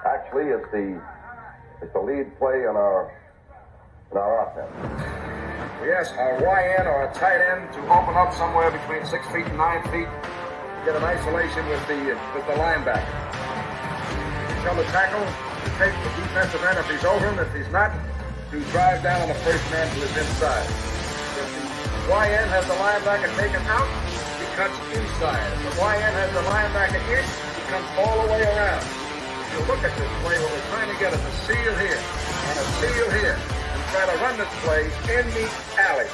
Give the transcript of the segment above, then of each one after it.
Actually, it's the lead play in our offense. We ask our YN or a tight end to open up somewhere between 6 feet and 9 feet, get an isolation with the linebacker. Tell the tackle to take the defensive end if he's over him. If he's not, to drive down on the first man to his inside. If the YN has the linebacker taken out, he cuts inside. If the YN has the linebacker in, he comes all the way around. If you look at this play, what we're trying to get is a seal here and a seal here. Try to run this play in the alley.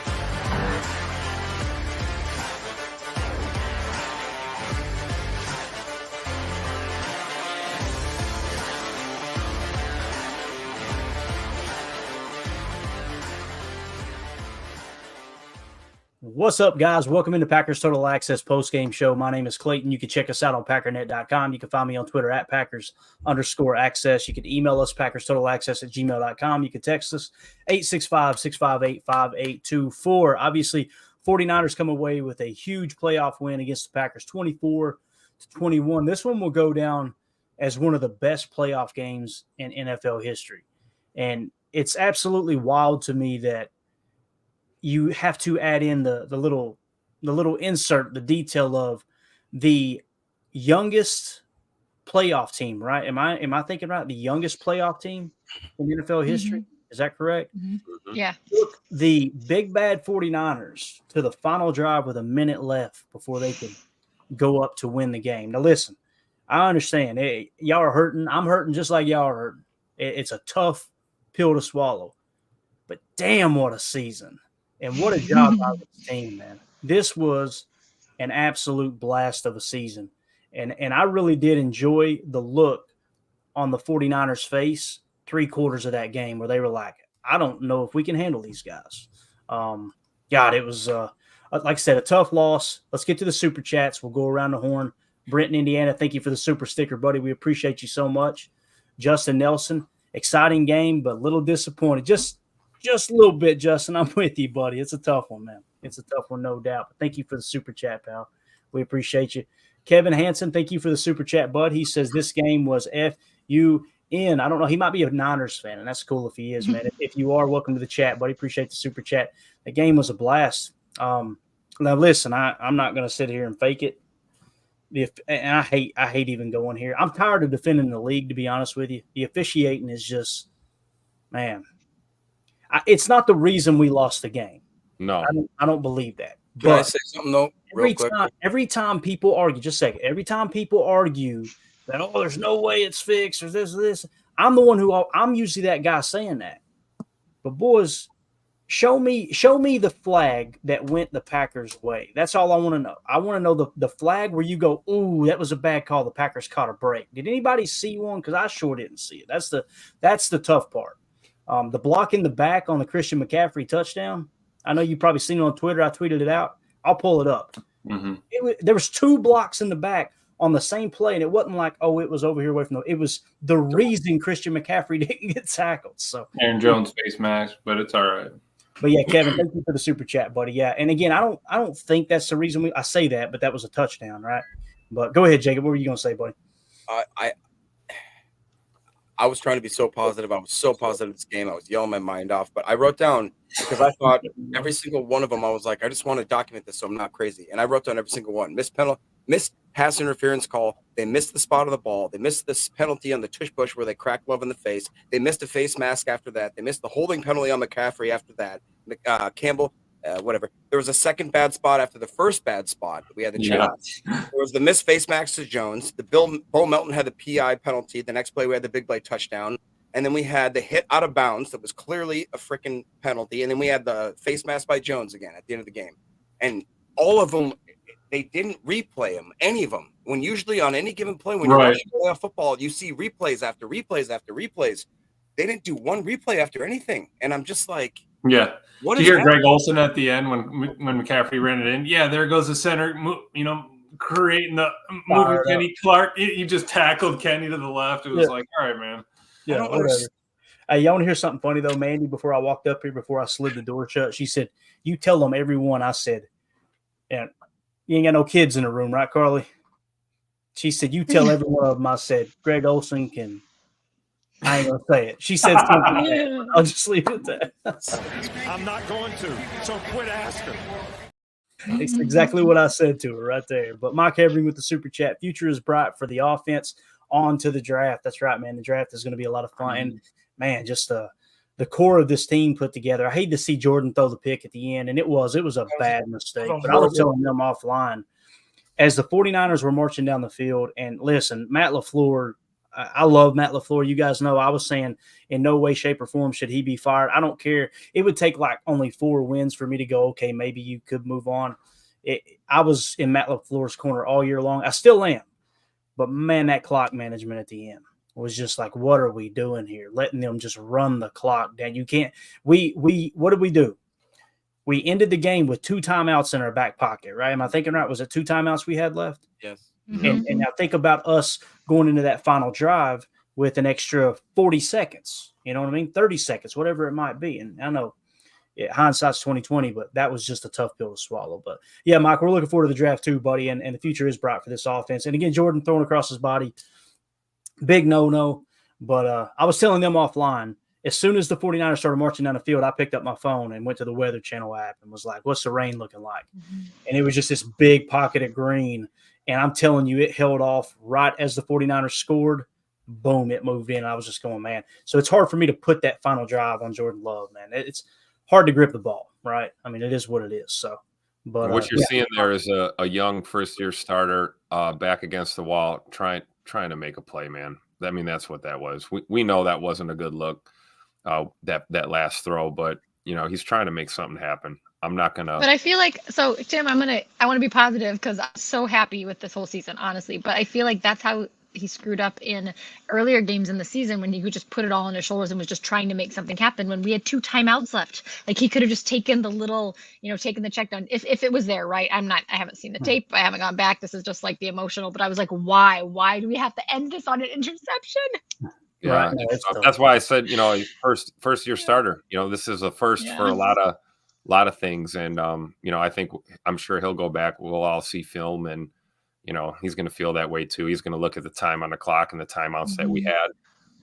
What's up, guys? Welcome into Packers Total Access Postgame Show. My name is Clayton. You can check us out on Packernet.com. You can find me on Twitter at Packers_access. You can email us, PackersTotalAccess@gmail.com. You can text us, 865-658-5824. Obviously, 49ers come away with a huge playoff win against the Packers, 24-21. This one will go down as one of the best playoff games in NFL history. And it's absolutely wild to me that you have to add in the little insert, the detail of the youngest playoff team, right? Am I thinking right? The youngest playoff team in NFL history. Mm-hmm. Is that correct? Mm-hmm. Yeah. Took the big bad 49ers to the final drive with a minute left before they could go up to win the game. Now listen, I understand. Hey, y'all are hurting. I'm hurting just like y'all are hurting. It's a tough pill to swallow. But damn, what a season. And what a job by this team, man. This was an absolute blast of a season. And I really did enjoy the look on the 49ers' face 3/4 of that game where they were like, I don't know if we can handle these guys. God, it was, like I said, a tough loss. Let's get to the Super Chats. We'll go around the horn. Brent in Indiana, thank you for the super sticker, buddy. We appreciate you so much. Justin Nelson, exciting game, but a little disappointed. Just a little bit, Justin. I'm with you, buddy. It's a tough one, man. It's a tough one, no doubt. But thank you for the super chat, pal. We appreciate you. Kevin Hansen, thank you for the super chat, bud. He says this game was F-U-N. I don't know. He might be a Niners fan, and that's cool if he is, man. If you are, welcome to the chat, buddy. Appreciate the super chat. The game was a blast. Now, listen, I'm not going to sit here and fake it. And I hate even going here. I'm tired of defending the league, to be honest with you. The officiating is just, man. It's not the reason we lost the game. No. I don't believe that. Can I say something, though, real quick? Every time people argue, just a second, every time people argue that, oh, there's no way it's fixed or this, I'm the one I'm usually that guy saying that. But, boys, show me the flag that went the Packers' way. That's all I want to know. I want to know the flag where you go, ooh, that was a bad call. The Packers caught a break. Did anybody see one? Because I sure didn't see it. That's the tough part. The block in the back on the Christian McCaffrey touchdown, I know you've probably seen it on Twitter. I tweeted it out. I'll pull it up. Mm-hmm. There was 2 blocks in the back on the same play, and it wasn't like, oh, it was over here away from it was the reason Christian McCaffrey didn't get tackled. So Aaron Jones face mask, but it's all right. But yeah, Kevin, thank you for the super chat, buddy. Yeah, and again, I don't think that's the reason I say that, but that was a touchdown, right? But go ahead, Jacob. What were you going to say, buddy? I was trying to be so positive. I was so positive this game. I was yelling my mind off. But I wrote down, because I thought every single one of them, I was like, I just want to document this so I'm not crazy. And I wrote down every single one. Missed pass interference call. They missed the spot of the ball. They missed this penalty on the tush push where they cracked Love in the face. They missed a face mask after that. They missed the holding penalty on McCaffrey after that. Campbell, whatever. There was a second bad spot after the first bad spot. We had the chance. Yeah. There was the missed face mask to Jones. The Bo Melton had the PI penalty. The next play, we had the big play touchdown. And then we had the hit out of bounds that was clearly a freaking penalty. And then we had the face mask by Jones again at the end of the game. And all of them, they didn't replay them, any of them. When usually on any given play, when you're watching playoff football, you see replays after replays after replays. They didn't do one replay after anything. And I'm just like, yeah. Did you hear Greg Olsen at the end when McCaffrey ran it in? Yeah, there goes the center, creating the moving Kenny Clark. You just tackled Kenny to the left. It was like, all right, man. Yeah, whatever. Hey, y'all want to hear something funny, though, Mandy? Before I walked up here, before I slid the door shut, she said, you tell them everyone. I said, and you ain't got no kids in the room, right, Carly? She said, you tell every one of them. I said, Greg Olsen can I ain't gonna say it. She said something. I'll just leave it at that. I'm not going to. So quit asking. It's exactly what I said to her right there. But Mike Hebring with the super chat. Future is bright for the offense. On to the draft. That's right, man. The draft is going to be a lot of fun. And man, just the core of this team put together. I hate to see Jordan throw the pick at the end, and it was a bad mistake. But I was telling them offline as the 49ers were marching down the field. And listen, Matt LaFleur. I love Matt LaFleur. You guys know I was saying in no way, shape, or form should he be fired. I don't care. It would take like only 4 wins for me to go, okay, maybe you could move on. I was in Matt LaFleur's corner all year long. I still am. But, man, that clock management at the end was just like, what are we doing here? Letting them just run the clock down. You can't – what did we do? We ended the game with 2 timeouts in our back pocket, right? Am I thinking right? Was it 2 timeouts we had left? Yes. And now think about us going into that final drive with an extra 40 seconds. You know what I mean? 30 seconds, whatever it might be. And I know hindsight's 2020, but that was just a tough pill to swallow. But, yeah, Mike, we're looking forward to the draft too, buddy, and the future is bright for this offense. And, again, Jordan throwing across his body, big no-no. But I was telling them offline, as soon as the 49ers started marching down the field, I picked up my phone and went to the Weather Channel app and was like, what's the rain looking like? And it was just this big pocket of green. And I'm telling you, it held off right as the 49ers scored. Boom, it moved in. I was just going, man. So it's hard for me to put that final drive on Jordan Love, man. It's hard to grip the ball, right? I mean, it is what it is. So, but what you're seeing there is a young first-year starter back against the wall trying to make a play, man. I mean, that's what that was. We know that wasn't a good look, that last throw, but, you know, he's trying to make something happen. I'm not going to. But I feel like, so Tim, I want to be positive because I'm so happy with this whole season, honestly. But I feel like that's how he screwed up in earlier games in the season when he could just put it all on his shoulders and was just trying to make something happen when we had 2 timeouts left. Like he could have just taken the little, taken the check down if it was there, right? I haven't seen the tape. I haven't gone back. This is just like the emotional, but I was like, why? Why do we have to end this on an interception? Yeah. Right. That's why I said, first year starter, this is a first for a lot of things. And, I'm sure he'll go back. We'll all see film and, he's going to feel that way too. He's going to look at the time on the clock and the timeouts that we had,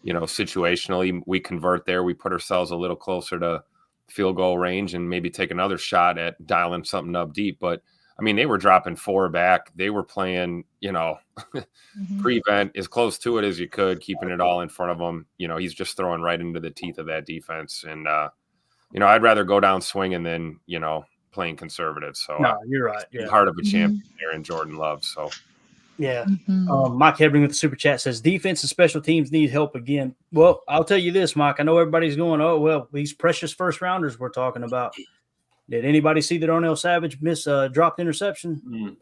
situationally we convert there. We put ourselves a little closer to field goal range and maybe take another shot at dialing something up deep. But I mean, they were dropping 4 back. They were playing, prevent as close to it as you could, keeping it all in front of them. He's just throwing right into the teeth of that defense. And, I'd rather go down swinging than, playing conservative. So no, you're right. Yeah. Heart of a champion there in Jordan Love. So yeah. Mike Hebring with the super chat says defense and special teams need help again. Well, I'll tell you this, Mike. I know everybody's going, oh, well, these precious first rounders we're talking about. Did anybody see that Darnell Savage miss a dropped interception?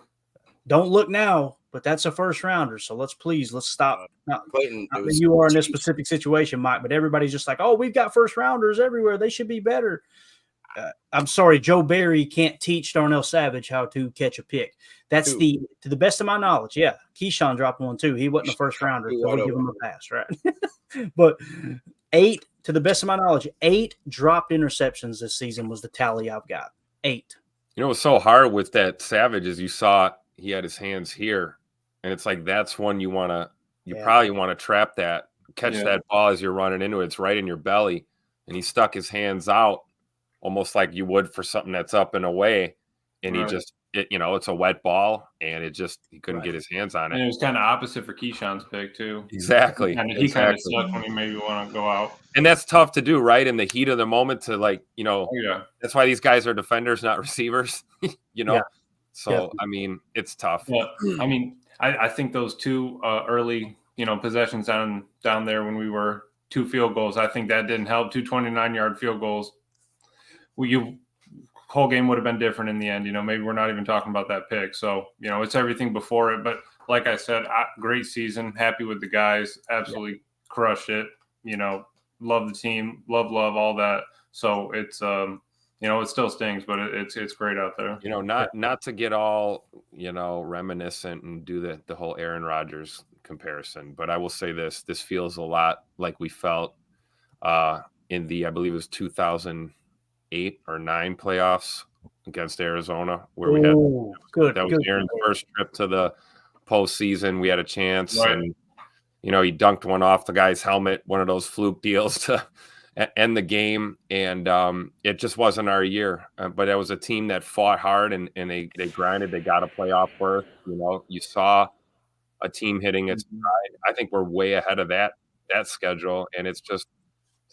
Don't look now, but that's a first rounder. So let's stop. Not that you are in this specific situation, Mike, but everybody's just like, oh, we've got first rounders everywhere. They should be better. I'm sorry, Joe Barry can't teach Darnell Savage how to catch a pick. That's to the best of my knowledge. Yeah. Keyshawn dropped one too. He wasn't a first rounder, so we'll give him a pass, right? But 8, to the best of my knowledge, 8 dropped interceptions this season was the tally I've got. 8. What's so hard with that Savage is you saw he had his hands here, and it's like that's one you probably want to trap that, catch that ball as you're running into it. It's right in your belly, and he stuck his hands out almost like you would for something that's up and away, and he just it's a wet ball, and he couldn't get his hands on it. And it was kind of opposite for Keyshawn's pick too. Exactly. And he kind of sucked when he maybe want to go out. And that's tough to do, right? In the heat of the moment to that's why these guys are defenders, not receivers, So, I mean, it's tough. Yeah. I mean, I think those 2 early, possessions down there when we were 2 field goals, I think that didn't help. 2 29-yard field goals. Whole game would have been different in the end. Maybe we're not even talking about that pick. So, it's everything before it. But like I said, great season. Happy with the guys. Absolutely crushed it. Love the team. Love all that. So it's it still stings, but it's great out there. Not to get all reminiscent and do the whole Aaron Rodgers comparison, but I will say this feels a lot like we felt in the, I believe it was 2008 or 9 playoffs against Arizona, where we had that was Aaron's first trip to the postseason. We had a chance, and he dunked one off the guy's helmet, one of those fluke deals to end the game. And it just wasn't our year. But it was a team that fought hard and they grinded. They got a playoff berth. You saw a team hitting its stride. I think we're way ahead of that schedule. And it's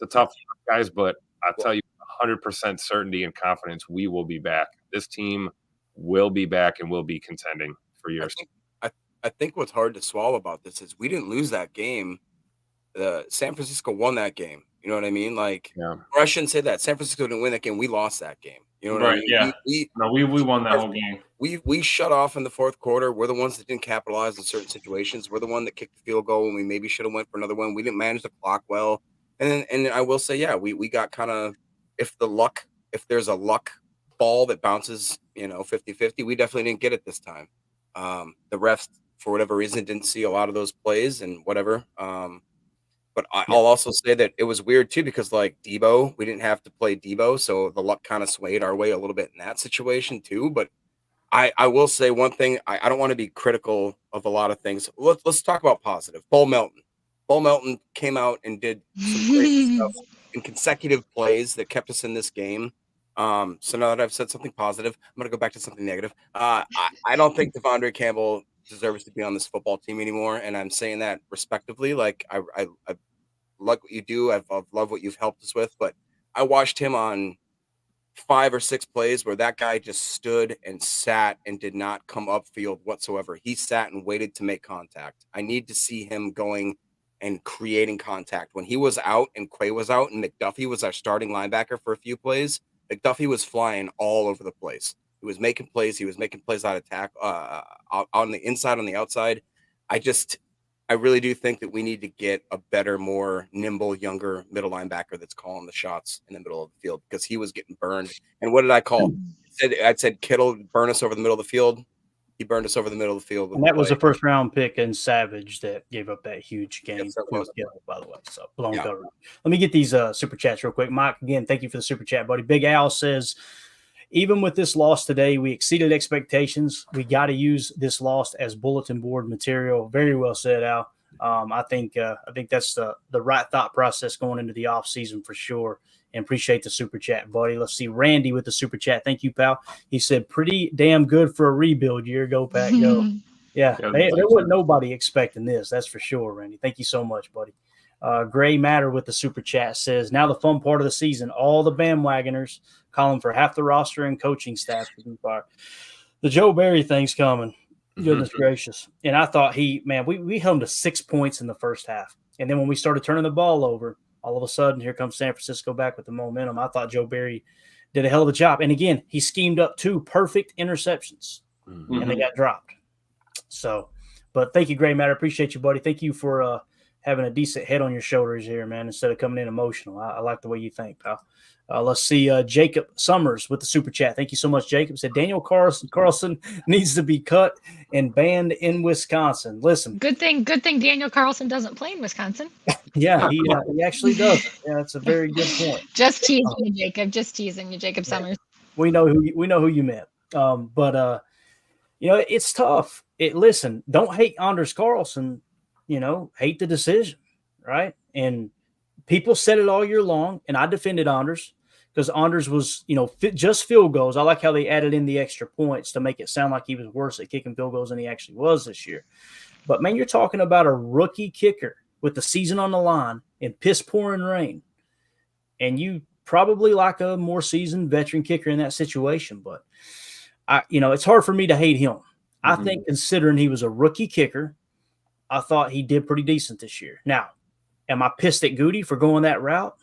a tough guys, but I'll tell you 100% certainty and confidence we will be back. This team will be back and will be contending for years. I think what's hard to swallow about this is we didn't lose that game. San Francisco won that game. You know what I mean? Or I shouldn't say that. San Francisco didn't win that game. We lost that game. You know what I mean? Yeah. We won that whole game. We shut off in the fourth quarter. We're the ones that didn't capitalize in certain situations. We're the one that kicked the field goal when we maybe should have went for another one. We didn't manage the clock well. And I will say, we got kind of, if there's a luck ball that bounces, 50-50, we definitely didn't get it this time. The refs, for whatever reason, didn't see a lot of those plays and whatever. But I'll also say that it was weird too, because Debo, we didn't have to play Debo. So the luck kind of swayed our way a little bit in that situation too. But I will say one thing, I don't want to be critical of a lot of things. Let's talk about positive. Bo Melton came out and did some great stuff in consecutive plays that kept us in this game. So now that I've said something positive, I'm going to go back to something negative. I don't think Devondre Campbell deserves to be on this football team anymore. And I'm saying that respectively. I like what you do. I've loved what you've helped us with, but I watched him on 5 or 6 plays where that guy just stood and sat and did not come upfield whatsoever. He sat and waited to make contact. I need to see him going and creating contact. When he was out and Quay was out and McDuffie was our starting linebacker for a few plays, McDuffie was flying all over the place. He was making plays. He was making plays out of tackle, on the inside, on the outside. I really do think that we need to get a better, more nimble, younger middle linebacker that's calling the shots in the middle of the field, because he was getting burned. And what did I call? I said Kittle burn us over the middle of the field. He burned us over the middle of the field. And that was a first round pick in Savage that gave up that huge game. Yes, that was. By the way. So blown cover. Let me get these super chats real quick. Mike, again, thank you for the super chat, buddy. Big Al says, even with this loss today, we exceeded expectations. We got to use this loss as bulletin board material. Very well said, Al. I think that's the right thought process going into the offseason for sure. And appreciate the super chat, buddy. Let's see. Randy with the super chat. Thank you, pal. He said, pretty damn good for a rebuild year. Go, Pack, go. Yeah, there wasn't nobody expecting this. That's for sure, Randy. Thank you so much, buddy. Gray Matter with the super chat says, now the fun part of the season, all the bandwagoners calling for half the roster and coaching staff to be fired. The Joe Barry thing's coming. Goodness gracious. And I thought we held him to 6 points in the first half. And then when we started turning the ball over, all of a sudden, here comes San Francisco back with the momentum. I thought Joe Barry did a hell of a job. And again, he schemed up 2 perfect interceptions, and they got dropped. So, but thank you, Gray Matter. Appreciate you, buddy. Thank you for having a decent head on your shoulders here, man, instead of coming in emotional. I like the way you think, pal. Let's see. Jacob Summers with the super chat. Thank you so much, Jacob. Said Daniel Carlson needs to be cut and banned in Wisconsin. Listen. Good thing Daniel Carlson doesn't play in Wisconsin. Yeah, he actually does. Yeah, that's a very good point. Just teasing you, Jacob. Just teasing you, Jacob Summers. We know who you meant. But it's tough. Listen, don't hate Anders Carlson. Hate the decision, right? And people said it all year long, and I defended Anders because Anders was, just field goals. I like how they added in the extra points to make it sound like he was worse at kicking field goals than he actually was this year. But, man, you're talking about a rookie kicker with the season on the line in piss-pouring rain, and you probably like a more seasoned veteran kicker in that situation. But, it's hard for me to hate him. I think considering he was a rookie kicker, I thought he did pretty decent this year. Now, am I pissed at Goody for going that route?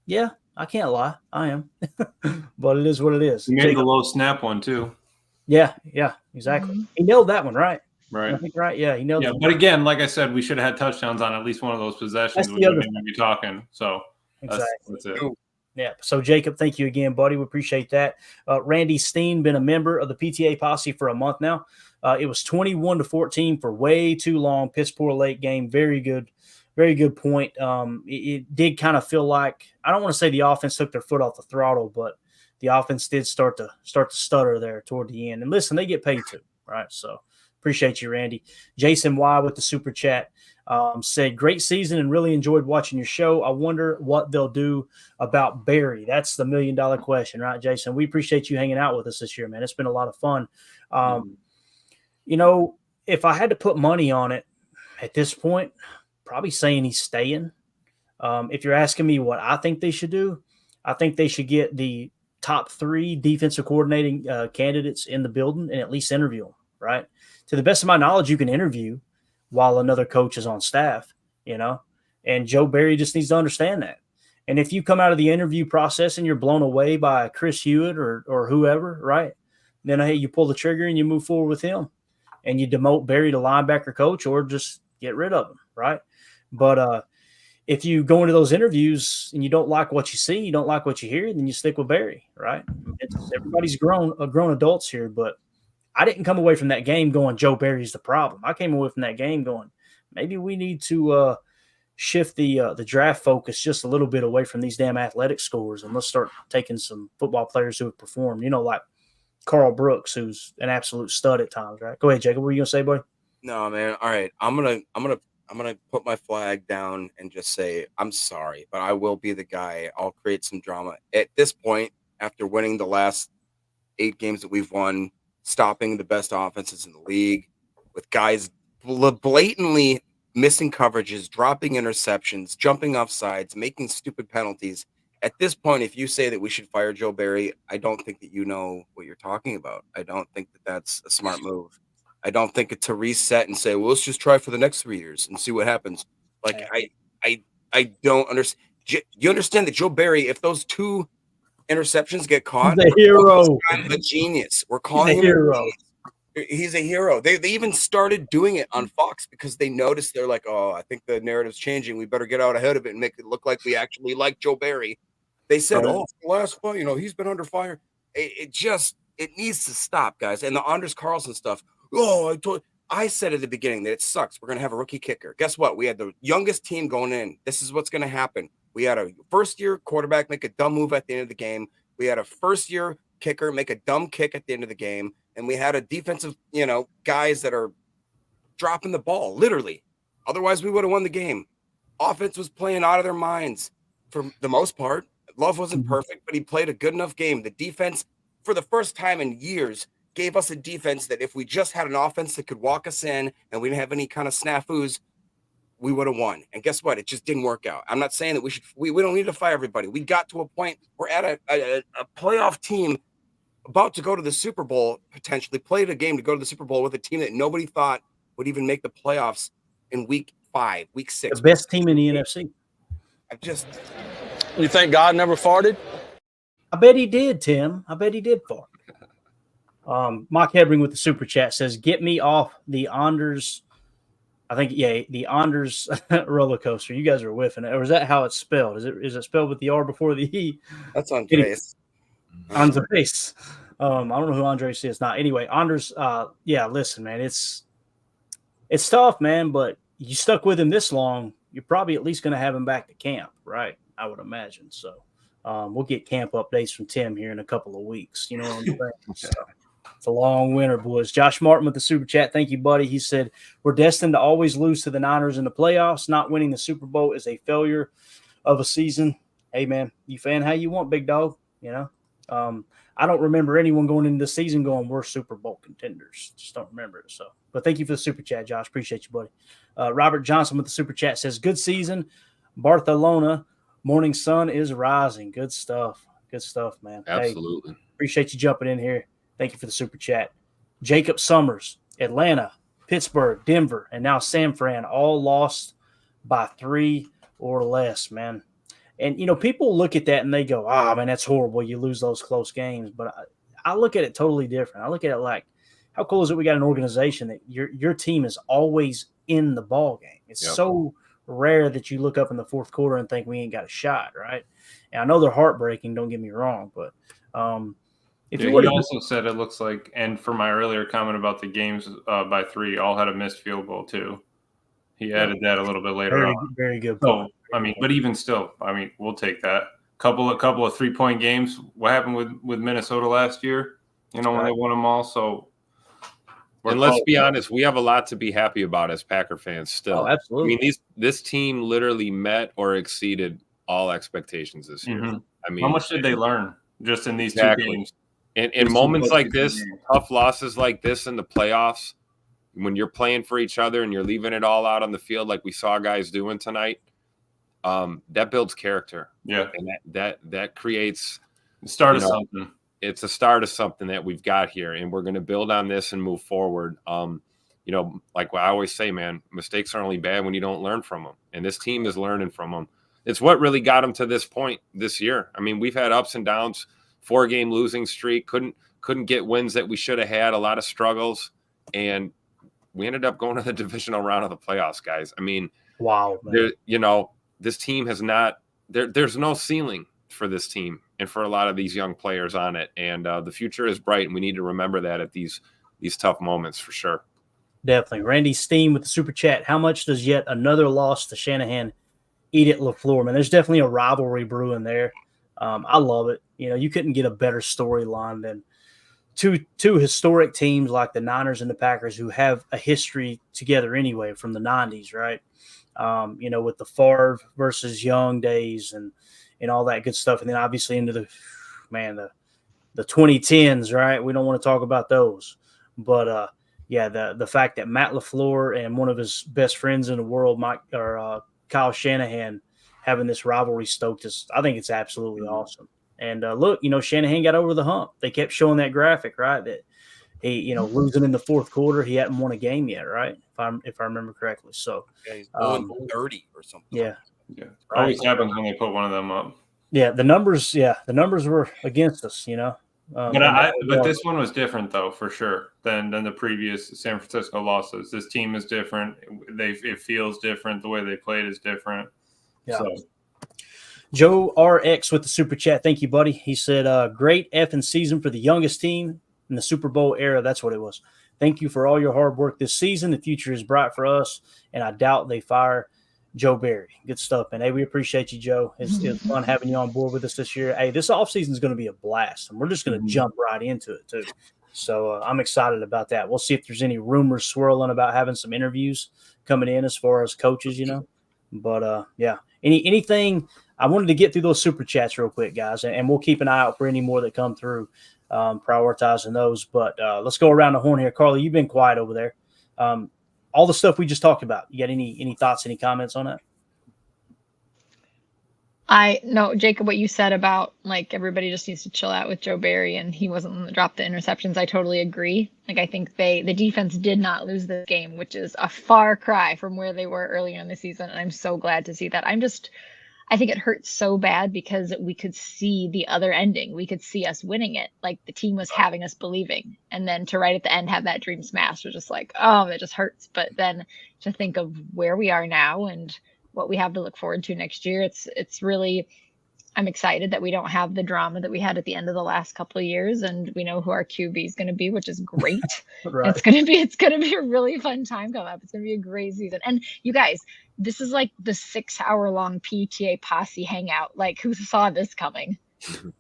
Yeah, I can't lie. I am. But it is what it is. He made the low snap one, too. Yeah, exactly. He nailed that one, right? Right. I think, right? Yeah, he nailed it. But again, like I said, we should have had touchdowns on at least one of those possessions. We would be talking. So exactly. That's it. Yeah. So, Jacob, thank you again, buddy. We appreciate that. Randy Steen, been a member of the PTA posse for a month now. It was 21-14 for way too long. Piss poor late game. Very good point. It did kind of feel like, I don't want to say the offense took their foot off the throttle, but the offense did start to stutter there toward the end. And listen, they get paid too, right? So Appreciate you, Randy. Jason Y with the super chat said, great season and really enjoyed watching your show. I wonder what they'll do about Barry. That's the $1 million question, right, Jason? We appreciate you hanging out with us this year, man. It's been a lot of fun. You know, if I had to put money on it at this point, probably saying he's staying. If you're asking me what I think they should do, I think they should get the top 3 defensive coordinating candidates in the building and at least interview them, right? To the best of my knowledge, you can interview while another coach is on staff, you know, and Joe Barry just needs to understand that. And if you come out of the interview process and you're blown away by Chris Hewitt or whoever, right, then, hey, you pull the trigger and you move forward with him and you demote Barry to linebacker coach or just get rid of him, right? But if you go into those interviews and you don't like what you see, you don't like what you hear, then you stick with Barry, right? Everybody's grown adults here, but I didn't come away from that game going, Joe Barry's the problem. I came away from that game going, maybe we need to shift the draft focus just a little bit away from these damn athletic scores and let's start taking some football players who have performed, you know, like Carl Brooks, who's an absolute stud at times, right? Go ahead, Jacob. What were you gonna say, buddy? No, man. All right. I'm gonna put my flag down and just say I'm sorry, but I will be the guy. I'll create some drama. At this point, after winning the last 8 games that we've won, stopping the best offenses in the league, with guys blatantly missing coverages, dropping interceptions, jumping off sides, making stupid penalties. At this point, if you say that we should fire Joe Barry, I don't think that you know what you're talking about. I don't think that that's a smart move. I don't think it's to reset and say, well, let's just try for the next 3 years and see what happens. Like, I don't understand. You understand that Joe Barry, if those 2 interceptions get caught, he's a hero. A genius. We're calling him a hero. He's a hero. They even started doing it on Fox because they noticed they're like, oh, I think the narrative's changing. We better get out ahead of it and make it look like we actually like Joe Barry. They said, oh, for the last fight, you know, he's been under fire. It needs to stop, guys. And the Anders Carlson stuff. Oh, I said at the beginning that it sucks. We're going to have a rookie kicker. Guess what? We had the youngest team going in. This is what's going to happen. We had a first-year quarterback make a dumb move at the end of the game. We had a first-year kicker make a dumb kick at the end of the game. And we had a defensive, you know, guys that are dropping the ball, literally. Otherwise, we would have won the game. Offense was playing out of their minds for the most part. Love wasn't perfect, but he played a good enough game. The defense, for the first time in years, gave us a defense that if we just had an offense that could walk us in and we didn't have any kind of snafus, we would have won. And guess what? It just didn't work out. I'm not saying that we don't need to fire everybody. We got to a point, we're at a playoff team about to go to the Super Bowl, potentially played a game to go to the Super Bowl with a team that nobody thought would even make the playoffs in week 5, week 6. The best team in the NFC. You think God never farted? I bet he did, Tim. I bet he did fart. Mike Hebring with the super chat says, get me off the Anders. I think, the Anders roller coaster. You guys are whiffing it. Or is that how it's spelled? Is it spelled with the R before the E? That's Andres. Andres. I don't know who Andres is. Not anyway. Anders. Listen, man, it's tough, man. But you stuck with him this long, you're probably at least going to have him back to camp, right? I would imagine. So we'll get camp updates from Tim here in a couple of weeks. You know what I'm saying? So it's a long winter, boys. Josh Martin with the super chat. Thank you, buddy. He said, we're destined to always lose to the Niners in the playoffs. Not winning the Super Bowl is a failure of a season. Hey, man, you fan how you want, big dog. You know, I don't remember anyone going into the season going, we're Super Bowl contenders. Just don't remember it. So, but thank you for the super chat, Josh. Appreciate you, buddy. Robert Johnson with the super chat says, good season. Barcelona, morning sun is rising. Good stuff. Good stuff, man. Absolutely. Hey, appreciate you jumping in here. Thank you for the super chat. Jacob Summers, Atlanta, Pittsburgh, Denver, and now San Fran all lost by 3 or less, man. And, you know, people look at that and they go, man, that's horrible. You lose those close games. But I look at it totally different. I look at it like, how cool is it we got an organization that your team is always in the ball game? It's so rare that you look up in the fourth quarter and think we ain't got a shot, right? And I know they're heartbreaking, don't get me wrong, but if you also said it looks like, and for my earlier comment about the games by 3, all had a missed field goal too. He added that a little bit later on. Very good. So, but even still, we'll take that. Couple of 3-point games. What happened with Minnesota last year? You know, when they won them all. So And let's be honest, we have a lot to be happy about as Packer fans still. Oh, absolutely. I mean, this team literally met or exceeded all expectations this year. Mm-hmm. I mean, how much did they learn just in these exactly. 2 games? In moments like this, tough losses like this in the playoffs, when you're playing for each other and you're leaving it all out on the field like we saw guys doing tonight, that builds character. Yeah. And that creates the start of something. It's a start of something that we've got here, and we're going to build on this and move forward. Like what I always say, man, mistakes are only bad when you don't learn from them. And this team is learning from them. It's what really got them to this point this year. I mean, we've had ups and downs, 4-game losing streak, couldn't get wins that we should have had, a lot of struggles, and we ended up going to the divisional round of the playoffs, guys. I mean, wow, this team has not there's no ceiling for this team and for a lot of these young players on it. And the future is bright, and we need to remember that at these tough moments for sure. Definitely. Randy Steen with the super chat. How much does yet another loss to Shanahan eat at LaFleur? Man, there's definitely a rivalry brewing there. I love it. You couldn't get a better storyline than two historic teams like the Niners and the Packers who have a history together anyway from the 90s, right? With the Favre versus Young days and all that good stuff. And then obviously into the 2010s, right? We don't want to talk about those. But, the fact that Matt LaFleur and one of his best friends in the world, Kyle Shanahan, having this rivalry stoked I think it's absolutely awesome. And look, Shanahan got over the hump. They kept showing that graphic, right? That he, losing in the fourth quarter, he hadn't won a game yet, right? If I remember correctly. So he's going 30 or something. Yeah. Yeah. Always happens when they put one of them up. Yeah, the numbers were against us, But this one was different, though, for sure, than the previous San Francisco losses. This team is different. It feels different. The way they played is different. Yeah. So. Joe RX with the super chat. Thank you, buddy. He said, great effing season for the youngest team in the Super Bowl era. That's what it was. Thank you for all your hard work this season. The future is bright for us, and I doubt they fire Joe Barry. Good stuff, man. Hey, we appreciate you, Joe. It's fun having you on board with us this year. Hey, this offseason is going to be a blast, and we're just going to jump right into it, too. So I'm excited about that. We'll see if there's any rumors swirling about having some interviews coming in as far as coaches, But, anything – I wanted to get through those super chats real quick, guys, and we'll keep an eye out for any more that come through, prioritizing those. But let's go around the horn here. Carly, you've been quiet over there. All the stuff we just talked about, you got any thoughts, any comments on that? No, Jacob, what you said about like everybody just needs to chill out with Joe Barry and he wasn't going to drop the interceptions. I totally agree. Like I think the defense did not lose this game, which is a far cry from where they were earlier in the season. And I'm so glad to see that. I think it hurts so bad because we could see the other ending. We could see us winning it. Like the team was having us believing. And then to right at the end have that dream smash was just like, oh, that just hurts. But then to think of where we are now and what we have to look forward to next year, it's really, I'm excited that we don't have the drama that we had at the end of the last couple of years. And we know who our QB is going to be, which is great. Right. It's going to be a really fun time coming up. It's going to be a great season. And you guys, this is like the 6-hour-long PTA posse hangout. Like, who saw this coming?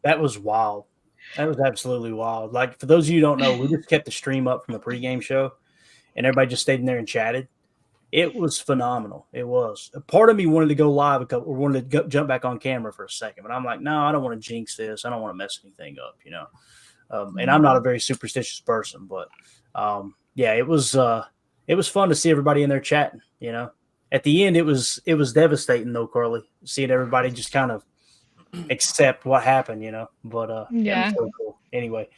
That was wild. That was absolutely wild. Like, for those of you who don't know, we just kept the stream up from the pregame show, and everybody just stayed in there and chatted. It was phenomenal. It was. A part of me wanted to go live wanted to jump back on camera for a second, but I'm like, no, I don't want to jinx this. I don't want to mess anything up, And I'm not a very superstitious person, but it was fun to see everybody in there chatting. At the end, it was devastating though, Carly, seeing everybody just kind of accept what happened, But yeah, it was so cool. Anyway,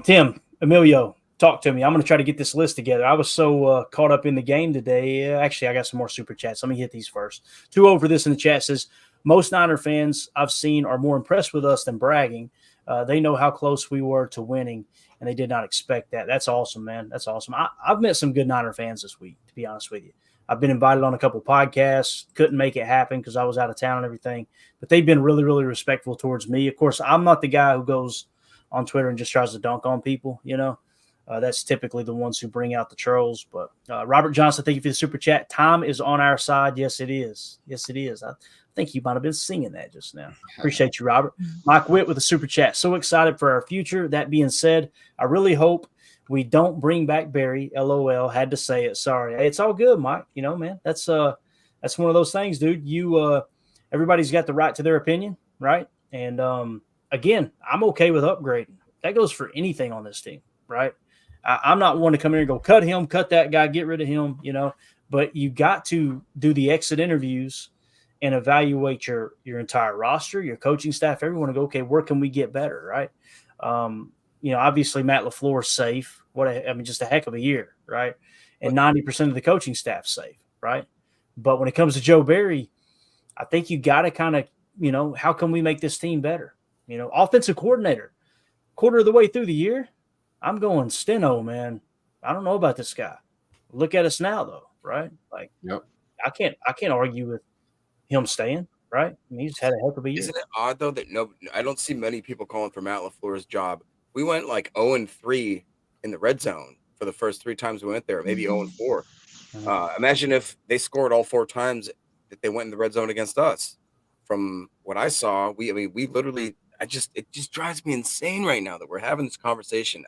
Tim, Emilio, talk to me. I'm going to try to get this list together. I was so caught up in the game today. Actually, I got some more super chats. Let me hit these first. 2 over this in the chat says, most Niner fans I've seen are more impressed with us than bragging. They know how close we were to winning, and they did not expect that. That's awesome, man. That's awesome. I've met some good Niner fans this week, to be honest with you. I've been invited on a couple podcasts. Couldn't make it happen because I was out of town and everything. But they've been really, really respectful towards me. Of course, I'm not the guy who goes on Twitter and just tries to dunk on people, That's typically the ones who bring out the trolls. But Robert Johnson, thank you for the super chat. Time is on our side. Yes, it is. Yes, it is. I think you might have been singing that just now. Appreciate you, Robert. Mike Witt with the super chat. So excited for our future. That being said, I really hope We don't bring back Barry. LOL. Had to say it. Sorry. Hey, it's all good, Mike. You know, man. That's one of those things, dude. Everybody's got the right to their opinion, right? And again, I'm okay with upgrading. That goes for anything on this team, right? I'm not one to come in and go cut him, cut that guy, get rid of him, you know. But you got to do the exit interviews and evaluate your entire roster, your coaching staff, everyone, to go, okay, where can we get better, right? Obviously Matt LaFleur's safe. Just a heck of a year, right? And 90% of the coaching staff's safe, right? But when it comes to Joe Barry, I think you got to kind of, how can we make this team better? Offensive coordinator, quarter of the way through the year, I'm going Steno, man. I don't know about this guy. Look at us now, though, right? Like, yep. I can't argue with him staying, right? I mean, he's had a heck of a year. Isn't it odd though that I don't see many people calling for Matt LaFleur's job. We went like 0-3 in the red zone for the first 3 times we went there, maybe 0-4. Imagine if they scored all 4 times that they went in the red zone against us. From what I saw, we literally, it just drives me insane right now that we're having this conversation.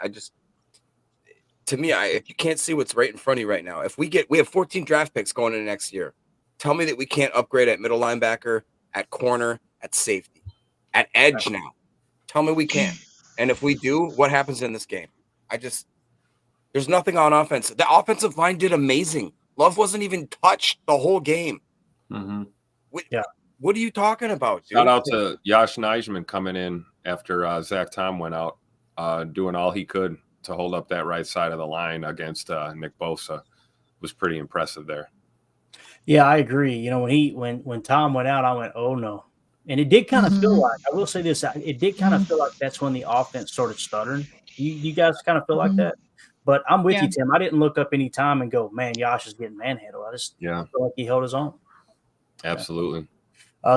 To me, if you can't see what's right in front of you right now, we have 14 draft picks going into next year. Tell me that we can't upgrade at middle linebacker, at corner, at safety, at edge now. Tell me we can't. And if we do, what happens in this game? There's nothing on offense. The offensive line did amazing. Love wasn't even touched the whole game. Mm-hmm. What are you talking about, dude? Shout out to Josh Nijman coming in after Zach Tom went out, doing all he could to hold up that right side of the line against Nick Bosa. Was pretty impressive there. Yeah, I agree. When Tom went out, I went, oh no. And it did kind of feel like, I will say this, it did kind of feel like that's when the offense started stuttering. You guys kind of feel like that? But I'm with you, Tim. I didn't look up any time and go, man, Josh is getting manhandled. I just feel like he held his own. Absolutely.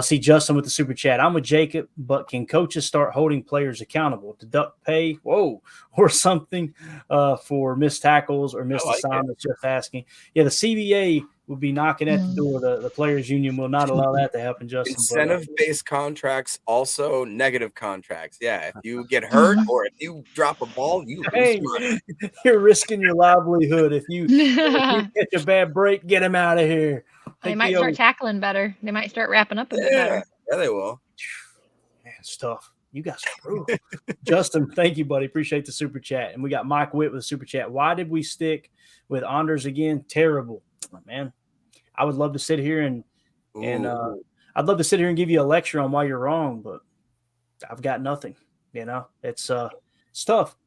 See Justin with the super chat. I'm with Jacob, but can coaches start holding players accountable, deduct pay, or something for missed tackles or missed assignments? Just asking. Yeah, the CBA would be knocking at the door. The players union will not allow that to happen, Justin. Incentive-based contracts, also negative contracts. Yeah, if you get hurt or if you drop a ball, you're risking your livelihood. If you catch a bad break, get him out of here. They might start tackling better. They might start wrapping up a bit better. Yeah, they will. Man, it's tough. You guys are brutal. Justin, thank you, buddy. Appreciate the super chat. And we got Mike Witt with a super chat. Why did we stick with Anders again? Terrible, man. I would love to sit here and I'd love to sit here and give you a lecture on why you're wrong, but I've got nothing. It's tough.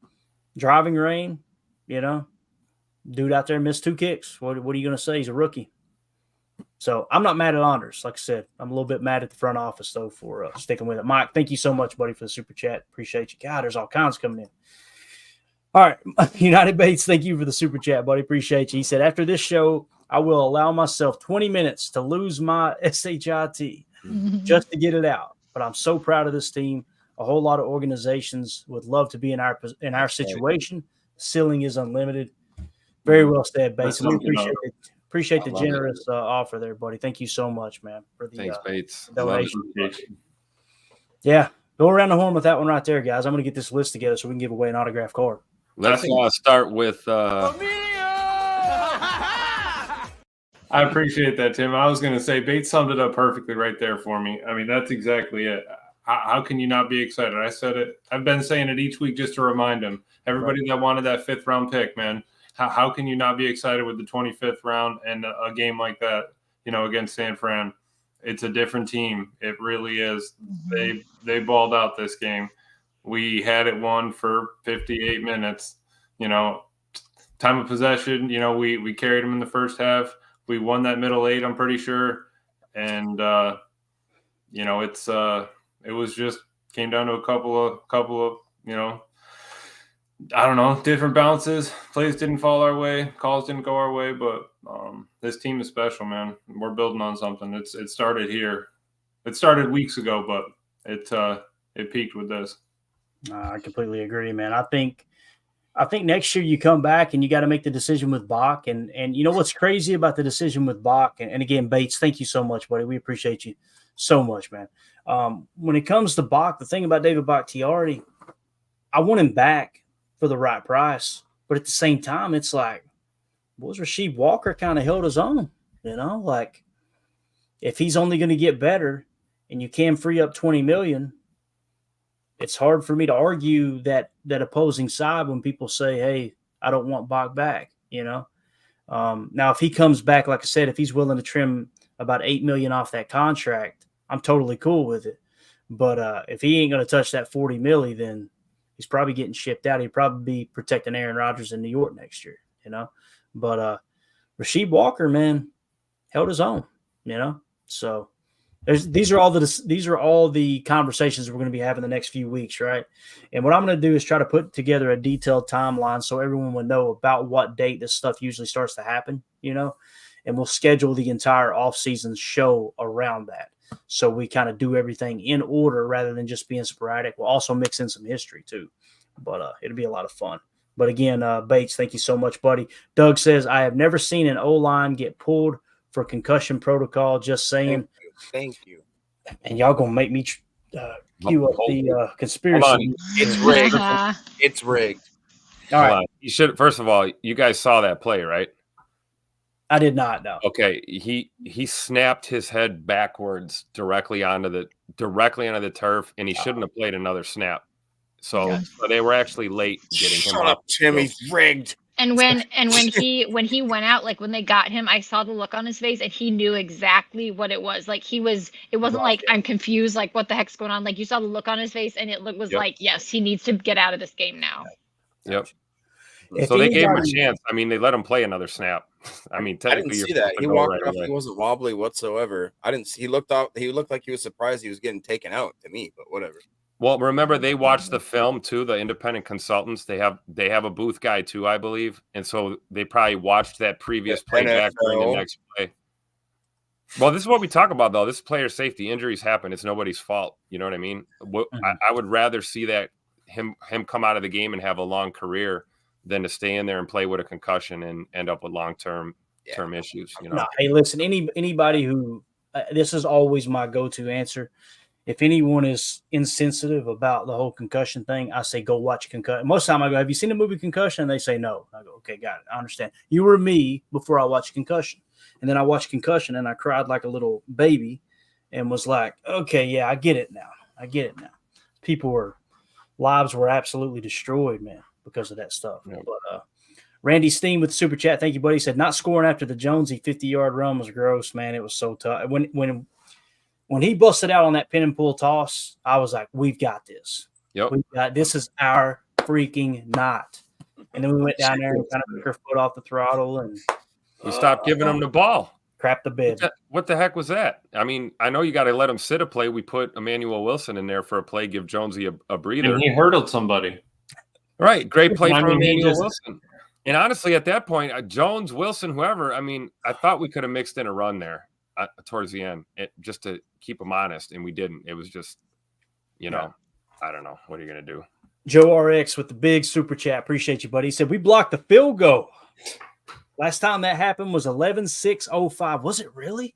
Driving rain. Dude out there missed 2 kicks. What are you going to say? He's a rookie. So I'm not mad at Anders. Like I said, I'm a little bit mad at the front office, though, for sticking with it. Mike, thank you so much, buddy, for the super chat. Appreciate you. God, there's all kinds coming in. All right. United Bates, thank you for the super chat, buddy. Appreciate you. He said, after this show, I will allow myself 20 minutes to lose my SHIT just to get it out. But I'm so proud of this team. A whole lot of organizations would love to be in our situation. Ceiling is unlimited. Very well said, Bates. And we appreciate the generous offer there, buddy. Thank you so much, man, for the thanks, Bates. donation. Yeah, go around the horn with that one right there, guys. I'm going to get this list together so we can give away an autographed card. Let's start with I appreciate that, Tim. I was going to say Bates summed it up perfectly right there for me. I mean, that's exactly it. How can you not be excited? I said it. I've been saying it each week just to remind him. Everybody that wanted that 5th round pick, man, how can you not be excited with the 25th round and a game like that, against San Fran? It's a different team. It really is. They balled out this game. We had it won for 58 minutes. Time of possession, we carried them in the first half. We won that middle 8, I'm pretty sure. And, it was just came down to a couple of, I don't know, different bounces. Plays didn't fall our way. Calls didn't go our way. But this team is special, man. We're building on something. It started here. It started weeks ago, but it peaked with this. I completely agree, man. I think next year you come back and you got to make the decision with Bach. And you know what's crazy about the decision with Bach? And again, Bates, thank you so much, buddy. We appreciate you so much, man. When it comes to Bach, the thing about David Bakhtiari, I want him back for the right price But at the same time, it's like, was Rasheed Walker kind of held his own, like if he's only going to get better and you can free up $20 million, it's hard for me to argue that opposing side when people say, hey, I don't want Bach back, Now, if he comes back, like I said, if he's willing to trim about $8 million off that contract, I'm totally cool with it. But if he ain't going to touch that $40 million, then he's probably getting shipped out. He'd probably be protecting Aaron Rodgers in New York next year, But Rasheed Walker, man, held his own, So these are all the conversations we're going to be having the next few weeks, right? And what I'm going to do is try to put together a detailed timeline so everyone will know about what date this stuff usually starts to happen, and we'll schedule the entire offseason show around that. So we kind of do everything in order rather than just being sporadic. We'll also mix in some history too, but it'll be a lot of fun. But again, Bates, thank you so much, buddy. Doug says, I have never seen an O-line get pulled for concussion protocol. Just saying. Thank you. And y'all going to make me cue up the conspiracy. It's rigged. It's rigged. All right. You should, first of all, you guys saw that play, right? I did not know. Okay, he snapped his head backwards directly onto the turf, and he shouldn't have played another snap. So they were actually late getting him. Shut up, Tim. He's rigged. And when he went out, like when they got him, I saw the look on his face, and he knew exactly what it was. Like it wasn't like I'm confused, like what the heck's going on. Like you saw the look on his face, and it was like, yes, he needs to get out of this game now. Yep. So they gave him a chance. I mean, they let him play another snap. I mean, technically, I didn't see that. He walked off. He wasn't wobbly whatsoever. I didn't see. He looked like he was surprised he was getting taken out to me, but whatever. Well, remember they watched the film too. The independent consultants, they have a booth guy too, I believe, and so they probably watched that previous play back during the next play. Well, this is what we talk about though. This is player safety. Injuries happen. It's nobody's fault. You know what I mean? I would rather see that him come out of the game and have a long career than to stay in there and play with a concussion and end up with long-term issues. No, hey, listen, anybody who this is always my go-to answer. If anyone is insensitive about the whole concussion thing, I say go watch Concussion. Most of the time I go, have you seen the movie Concussion? And they say no. I go, okay, got it. I understand. You were me before I watched Concussion. And then I watched Concussion and I cried like a little baby and was like, okay, yeah, I get it now. Lives were absolutely destroyed, man, because of that stuff. Yeah. But Randy Steen with the super chat, thank you, buddy. He said not scoring after the Jonesy 50-yard run was gross, man. It was so tough. When he busted out on that pin and pull toss, I was like, we've got this. Yep. This is our freaking night. And then we went down there and kind of took our foot off the throttle and we stopped giving him the ball. Crap the bed. What the heck was that? I mean, I know you got to let him sit a play. We put Emmanuel Wilson in there for a play, give Jonesy a breather. And he hurdled somebody. Right. Great play from Emmanuel Wilson. And honestly, at that point, Jones, Wilson, whoever, I mean, I thought we could have mixed in a run there towards the end just to keep them honest, and we didn't. It was just, I don't know. What are you going to do? Joe RX with the big super chat. Appreciate you, buddy. He said, we blocked the field goal. Last time that happened was 11-6-05. Was it really?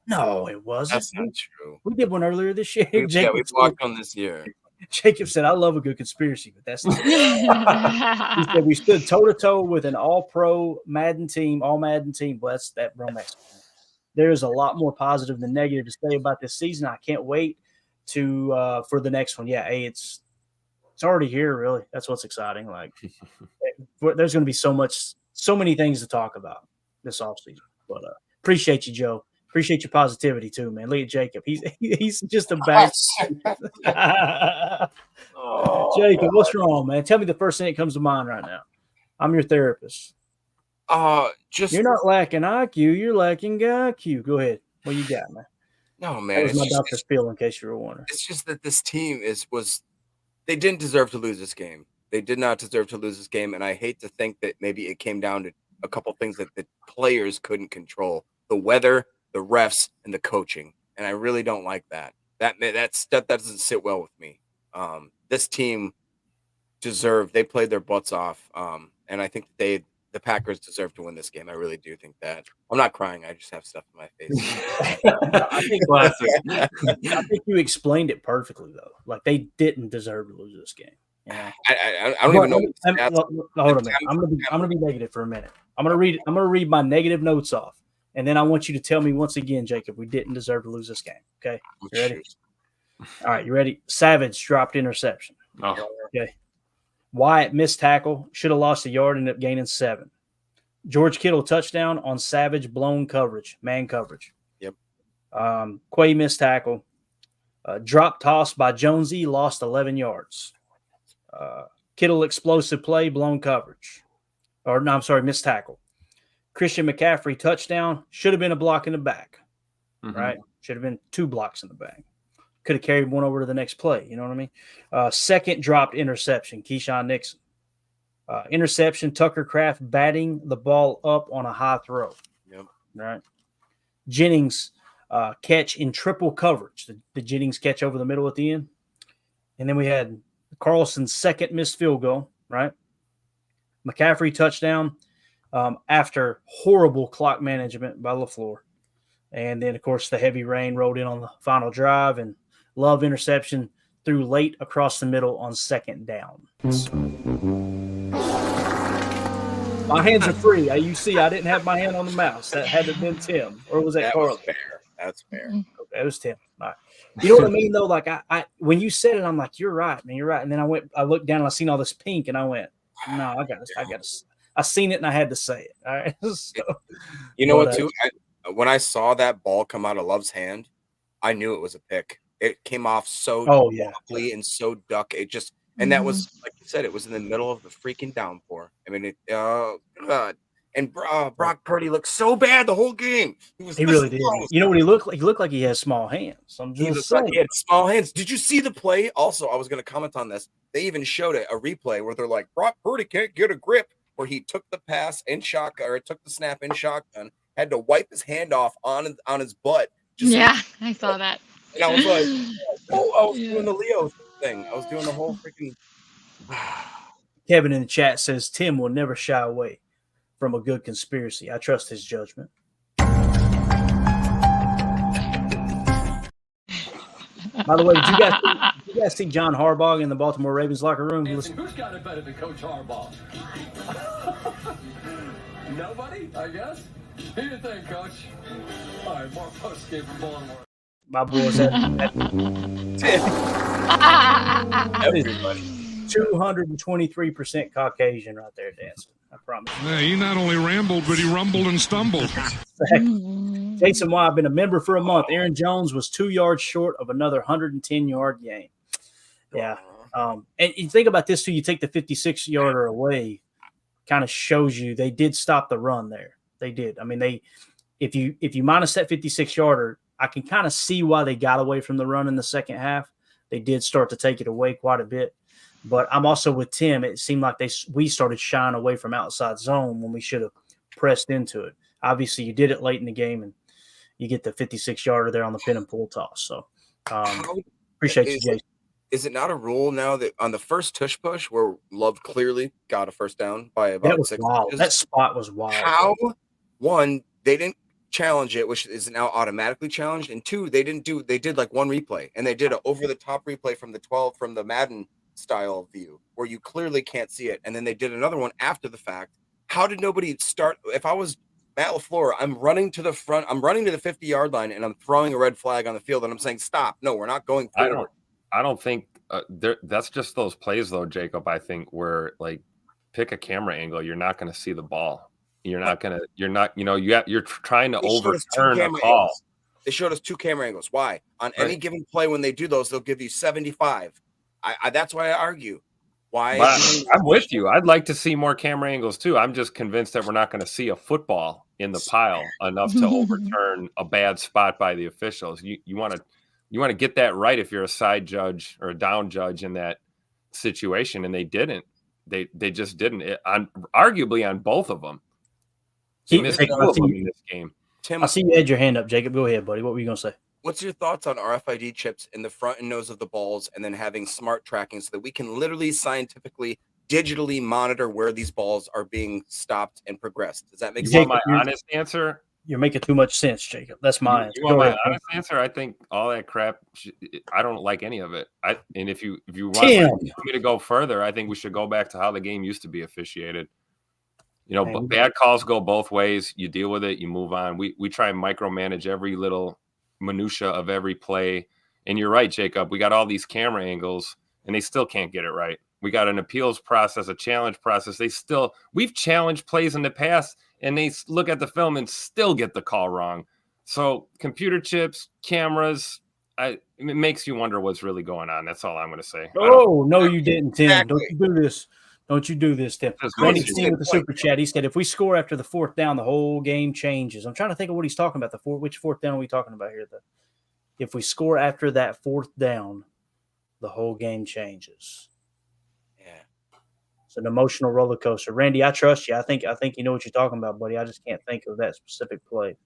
No, it wasn't. That's not true. We did one earlier this year. We blocked one this year. Jacob said, I love a good conspiracy, but that's not He said, we stood toe-to-toe with an all-pro Madden team, Well, that's that Bromax. There's a lot more positive than negative to say about this season. I can't wait for the next one. Yeah, hey, it's already here, really. That's what's exciting. Like, there's going to be so many things to talk about this offseason. But appreciate you, Joe. Appreciate your positivity too, man. Look at Jacob. He's just a bad. Jacob, what's wrong, man? Tell me the first thing that comes to mind right now. I'm your therapist. You're not lacking IQ. You're lacking IQ. Go ahead. What you got, man? No, man. That was my doctor's pill, in case you were wondering. It's just that this team they didn't deserve to lose this game. They did not deserve to lose this game, and I hate to think that maybe it came down to a couple things that the players couldn't control: the weather, the refs, and the coaching. And I really don't like that. That doesn't sit well with me. This team they played their butts off, and I think the Packers deserve to win this game. I really do think that. I'm not crying. I just have stuff in my face. I think you explained it perfectly, though. Like, they didn't deserve to lose this game. I don't even know. Hold a minute. I'm gonna be negative for a minute. I'm gonna read my negative notes off, and then I want you to tell me once again, Jacob, we didn't deserve to lose this game. Okay, you ready? All right, you ready? Savage dropped interception. Oh. Okay. Wyatt missed tackle, should have lost a yard, ended up gaining 7. George Kittle touchdown on Savage blown coverage, man coverage. Yep. Quay missed tackle. Drop toss by Jonesy, lost 11 yards. Kittle explosive play, blown coverage. Or no, I'm sorry, missed tackle. Christian McCaffrey touchdown, should have been a block in the back, right? Should have been 2 blocks in the back. Could have carried one over to the next play. You know what I mean? Second dropped interception, Keyshawn Nixon. Interception, Tucker Kraft batting the ball up on a high throw. Yep. Right. Jennings catch in triple coverage. The Jennings catch over the middle at the end. And then we had Carlson's second missed field goal, right? McCaffrey touchdown after horrible clock management by LaFleur. And then, of course, the heavy rain rolled in on the final drive, and Love interception threw late across the middle on second down. My hands are free. You see, I didn't have my hand on the mouse. That had to have been Tim. Or was that Carl? Was fair. That's fair. Okay, it was Tim. All right. You know what I mean, though? Like, I when you said it, I'm like, you're right, man. You're right. And then I looked down and I seen all this pink, and I went, no, I seen it, and I had to say it. All right. So, you know what, too? When I saw that ball come out of Love's hand, I knew it was a pick. It came off so softly and so duck. It just, and that was, like you said, it was in the middle of the freaking downpour. I mean, God. And Brock Purdy looked so bad the whole game. He really did. You know what he looked like? He looked like he has small hands. He looked like he had small hands. Did you see the play? Also, I was going to comment on this. They even showed a replay where they're like, Brock Purdy can't get a grip, where he took the pass in shotgun, or took the snap in shotgun, had to wipe his hand off on his butt. I saw that. And I was like, I was doing the Leo thing. I was doing the whole freaking. Kevin in the chat says Tim will never shy away from a good conspiracy. I trust his judgment. By the way, did you guys see John Harbaugh in the Baltimore Ravens locker room? Who's got it better than Coach Harbaugh? Nobody, I guess. Who do you think, Coach? All right, more postgame from Baltimore. My boys had everybody. 223% Caucasian right there dancing. I promise. Yeah, he not only rambled, but he rumbled and stumbled. Exactly. Jason Y, I've been a member for a month. Aaron Jones was 2 yards short of another 110-yard game. Yeah. And you think about this too. You take the 56-yarder away, kind of shows you they did stop the run there. They did. I mean, if you minus that 56-yarder, I can kind of see why they got away from the run in the second half. They did start to take it away quite a bit. But I'm also with Tim. It seemed like we started shying away from outside zone when we should have pressed into it. Obviously, you did it late in the game, and you get the 56-yarder there on the pin and pull toss. So appreciate you, Jason. Is it not a rule now that on the first tush push where Love clearly got a first down by about 6 inches? That spot was wild. How, one, they didn't challenge it, which is now automatically challenged, and 2, they did like one replay, and they did an over-the-top replay from the Madden style view where you clearly can't see it, and then they did another one after the fact. How did nobody start? If I was Matt LaFleur, I'm running to the front, I'm running to the 50-yard line, and I'm throwing a red flag on the field, and I'm saying, stop, no, we're not going forward. I don't think that's just those plays though, Jacob. I think where like pick a camera angle, you're not going to see the ball. You're trying to overturn a call. They showed us 2 camera angles. Why? On any given play, when they do those, they'll give you 75. That's why I argue. Why? I'm with you. I'd like to see more camera angles too. I'm just convinced that we're not going to see a football in the pile enough to overturn a bad spot by the officials. You want to get that right if you're a side judge or a down judge in that situation, and they didn't. They just didn't. Arguably on both of them. In this game. Tim, I see you had your hand up, Jacob. Go ahead, buddy. What were you going to say? What's your thoughts on RFID chips in the front and nose of the balls, and then having smart tracking so that we can literally scientifically, digitally monitor where these balls are being stopped and progressed? Does that make sense? My honest answer, You're making too much sense, Jacob. That's my answer. You want my honest answer? I think all that crap. I don't like any of it. And if you want me to go further, I think we should go back to how the game used to be officiated. But bad calls go both ways. You deal with it. You move on. We try and micromanage every little minutia of every play. And you're right, Jacob. We got all these camera angles, and they still can't get it right. We got an appeals process, a challenge process. We've challenged plays in the past, and they look at the film and still get the call wrong. So computer chips, cameras, it makes you wonder what's really going on. That's all I'm going to say. Oh, no, you didn't, Tim. Exactly. Don't you do this. Don't you do this, Tim. Randy C with the super chat. He said, if we score after the fourth down, the whole game changes. I'm trying to think of what he's talking about. Which fourth down are we talking about here? If we score after that fourth down, the whole game changes. Yeah. It's an emotional roller coaster. Randy, I trust you. I think you know what you're talking about, buddy. I just can't think of that specific play.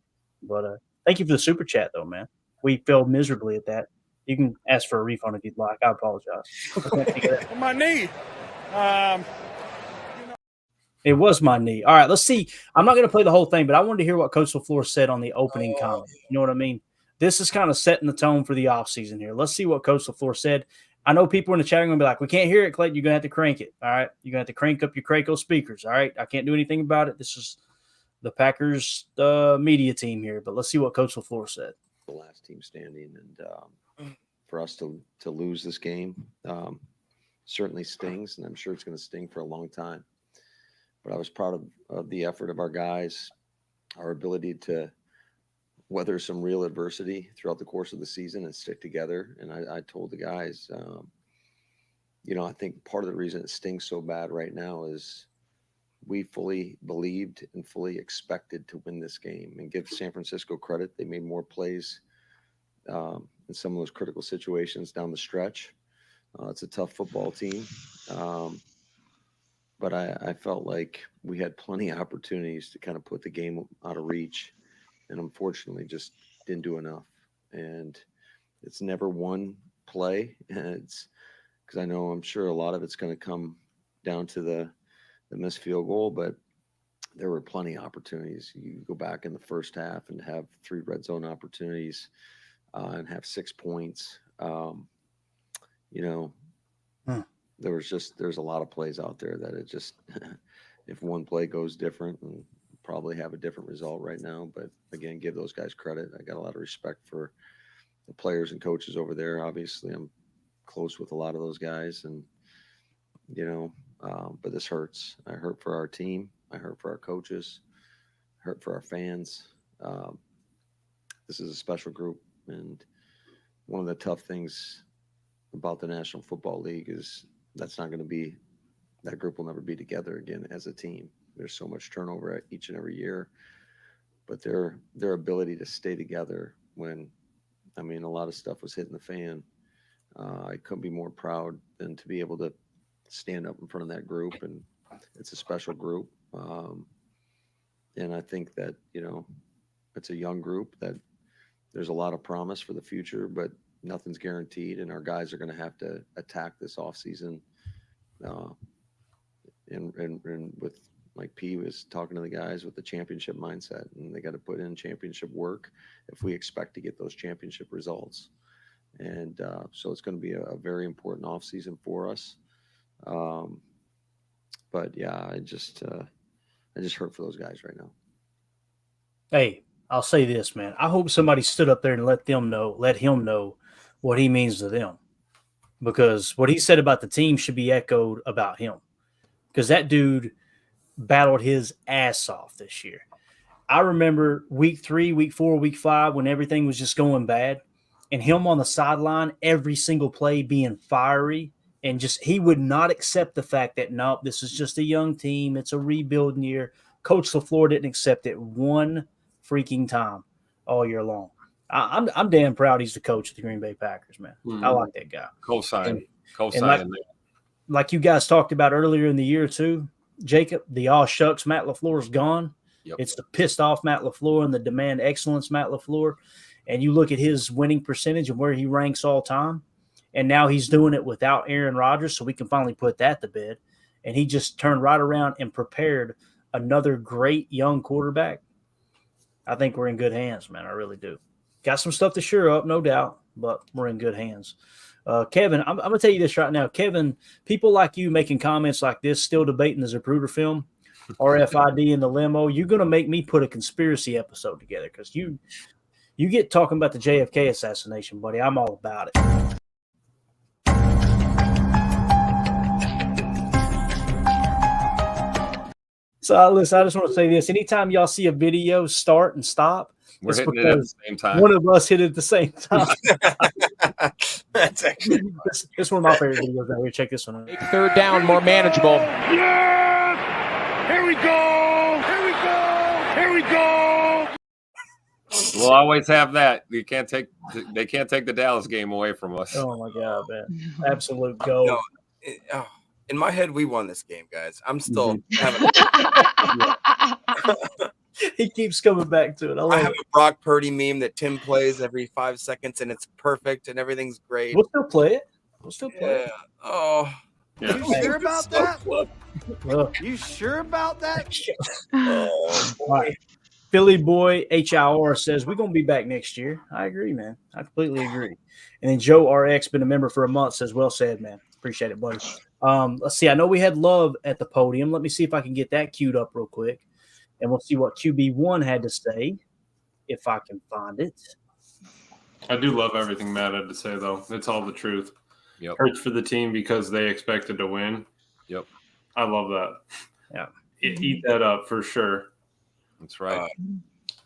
But thank you for the super chat, though, man. We failed miserably at that. You can ask for a refund if you'd like. I apologize. I can't think of that. My knee. It was my knee. All right, let's see. I'm not going to play the whole thing, but I wanted to hear what Coach LaFleur said on the opening comment. You know what I mean? This is kind of setting the tone for the offseason here. Let's see what Coach LaFleur said. I know people in the chat are going to be like, we can't hear it, Clayton. You're going to have to crank it. All right? You're going to have to crank up your Craco speakers. All right? I can't do anything about it. This is the Packers media team here, but let's see what Coach LaFleur said. The last team standing, and for us to lose this game certainly stings, and I'm sure it's going to sting for a long time. But I was proud of the effort of our guys, our ability to weather some real adversity throughout the course of the season and stick together. And I told the guys, I think part of the reason it stings so bad right now is we fully believed and fully expected to win this game. And give San Francisco credit, they made more plays in some of those critical situations down the stretch. It's a tough football team. But I felt like we had plenty of opportunities to kind of put the game out of reach, and unfortunately just didn't do enough. And it's never one play. And it's because I'm sure a lot of it's going to come down to the missed field goal, but there were plenty of opportunities. You go back in the first half and have 3 red zone opportunities and have 6 points. There's a lot of plays out there that it just, if one play goes different, and probably have a different result right now. But again, give those guys credit. I got a lot of respect for the players and coaches over there. Obviously, I'm close with a lot of those guys, and but this hurts. I hurt for our team. I hurt for our coaches. I hurt for our fans. This is a special group, and one of the tough things about the National Football League is that group will never be together again as a team. There's so much turnover each and every year, but their ability to stay together when, a lot of stuff was hitting the fan. I couldn't be more proud than to be able to stand up in front of that group, and it's a special group. And I think that, it's a young group that there's a lot of promise for the future, but nothing's guaranteed, and our guys are going to have to attack this offseason. And with, like P was talking to the guys, with the championship mindset, and they got to put in championship work if we expect to get those championship results. And so it's going to be a very important offseason for us. But yeah, I just hurt for those guys right now. Hey, I'll say this, man. I hope somebody stood up there and let him know what he means to them, because what he said about the team should be echoed about him, because that dude battled his ass off this year. I remember week 3, week 4, week 5, when everything was just going bad, and him on the sideline, every single play being fiery, and just he would not accept the fact that, nope, this is just a young team. It's a rebuilding year. Coach LaFleur didn't accept it one freaking time all year long. I'm damn proud he's the coach of the Green Bay Packers, man. Mm-hmm. I like that guy. Co-sign. Like you guys talked about earlier in the year too, Jacob, the all shucks Matt LaFleur's gone. Yep. It's the pissed off Matt LaFleur and the demand excellence Matt LaFleur. And you look at his winning percentage and where he ranks all time, and now he's doing it without Aaron Rodgers, so we can finally put that to bed. And he just turned right around and prepared another great young quarterback. I think we're in good hands, man. I really do. Got some stuff to shore up, no doubt, but we're in good hands. Kevin, I'm going to tell you this right now. Kevin, people like you making comments like this, still debating the Zapruder film, RFID in the limo, you're going to make me put a conspiracy episode together because you get talking about the JFK assassination, buddy. I'm all about it. So, listen, I just want to say this. Anytime y'all see a video start and stop, we're hitting it at the same time. One of us hit it at the same time. That's actually this is one of my favorite videos out here. Check this one out. Third down, more manageable. Yes! Here we go! Here we go! Here we go! We'll always have that. They can't take the Dallas game away from us. Oh my God, man! Absolute gold. No, in my head, we won this game, guys. I'm still having. He keeps coming back to it. I have a Brock Purdy meme that Tim plays every 5 seconds, and it's perfect, and everything's great. We'll still play it. Yeah. Oh. Yeah. You sure about that? You sure about that? All right. Philly Boy HIR says we're gonna be back next year. I agree, man. I completely agree. And then Joe RX, been a member for a month, says well said, man. Appreciate it, buddy. Let's see. I know we had Love at the podium. Let me see if I can get that queued up real quick. And we'll see what QB1 had to say, if I can find it. I do love everything Matt had to say, though. It's all the truth. Yep. Hurts for the team because they expected to win. Yep. I love that. Yeah. Eat that up for sure. That's right.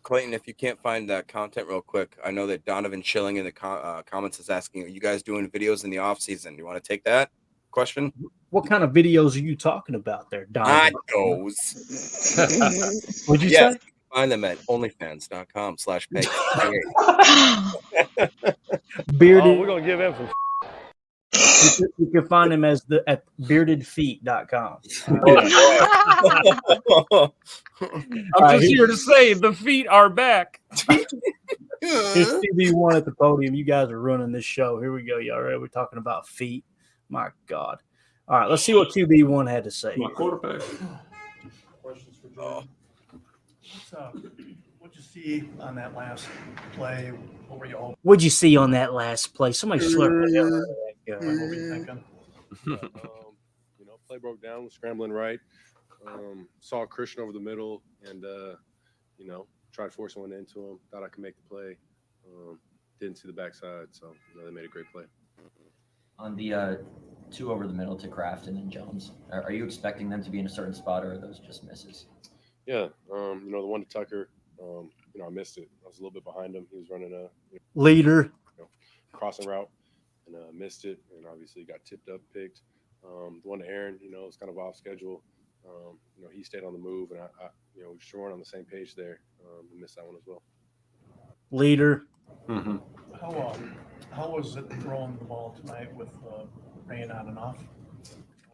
Clayton, if you can't find that content real quick, I know that Donovan Schilling in the comments is asking, are you guys doing videos in the off season? Do you want to take that question? What kind of videos are you talking about there, Donovan? Goes. What'd you say? Find them at onlyfans.com/peg. Bearded. We're gonna give him some. You can find him at beardedfeet.com. I'm just here to say the feet are back. Here's CB1 at the podium. You guys are running this show. Here we go, y'all. Right? We're talking about feet. My God. All right, let's see what QB1 had to say. My quarterback. Questions for Joe. What'd you see on that last play? What were you hoping? What'd you see on that last play? Somebody slurped the hell out of that guy. What were you thinking? Play broke down, was scrambling right. Saw Christian over the middle, and tried forcing one into him. Thought I could make the play. Didn't see the backside, so they made a great play. On the 2 over the middle to Crafton and Jones, are you expecting them to be in a certain spot, or are those just misses? Yeah, the one to Tucker, I missed it. I was a little bit behind him. He was running a leader crossing route, and missed it, and obviously got tipped up, picked. The one to Aaron, it was kind of off schedule. He stayed on the move, and I we just weren't on the same page there. And missed that one as well. Leader. Mm-hmm. How was it throwing the ball tonight with rain on and off?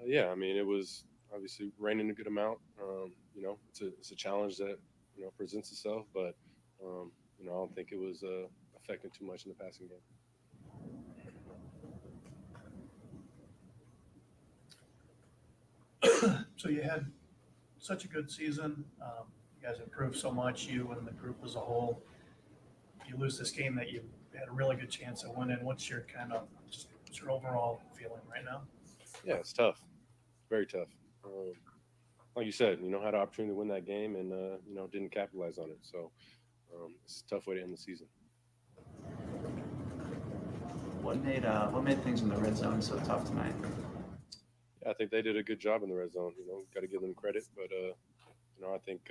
Yeah, it was obviously raining a good amount. It's a challenge that presents itself, but I don't think it was affecting too much in the passing game. So you had such a good season. You guys improved so much, you and the group as a whole. You lose this game that you had a really good chance of winning. What's your overall feeling right now? Yeah, it's tough. Very tough. Like you said, had an opportunity to win that game and, didn't capitalize on it. So it's a tough way to end the season. What made things in the red zone so tough tonight? Yeah, I think they did a good job in the red zone. Got to give them credit, but I think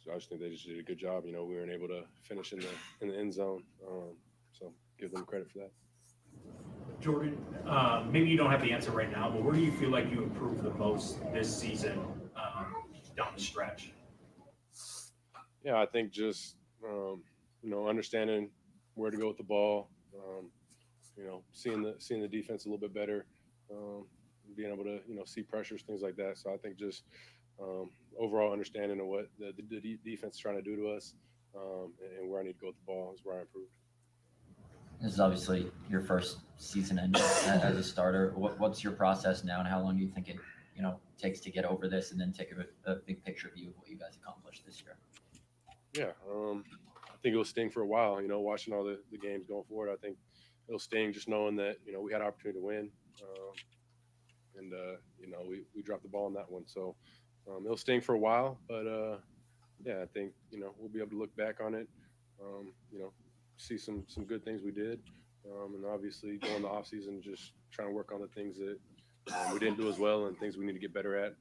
I just think they just did a good job. We weren't able to finish in the end zone, so give them credit for that. Jordan, maybe you don't have the answer right now, but where do you feel like you improved the most this season down the stretch? Yeah, I think just understanding where to go with the ball. Seeing the defense a little bit better, being able to see pressures, things like that. So I think just overall understanding of what the defense is trying to do to us, and where I need to go with the ball is where I improved. This is obviously your first season as a starter. What's your process now, and how long do you think it takes to get over this, and then take a big picture view of what you guys accomplished this year? Yeah, I think it'll sting for a while. Watching all the games going forward, I think it'll sting just knowing that we had an opportunity to win, and we dropped the ball on that one. So it'll sting for a while, but yeah, I think we'll be able to look back on it, see some good things we did, and obviously go in the off season just trying to work on the things that we didn't do as well and things we need to get better at.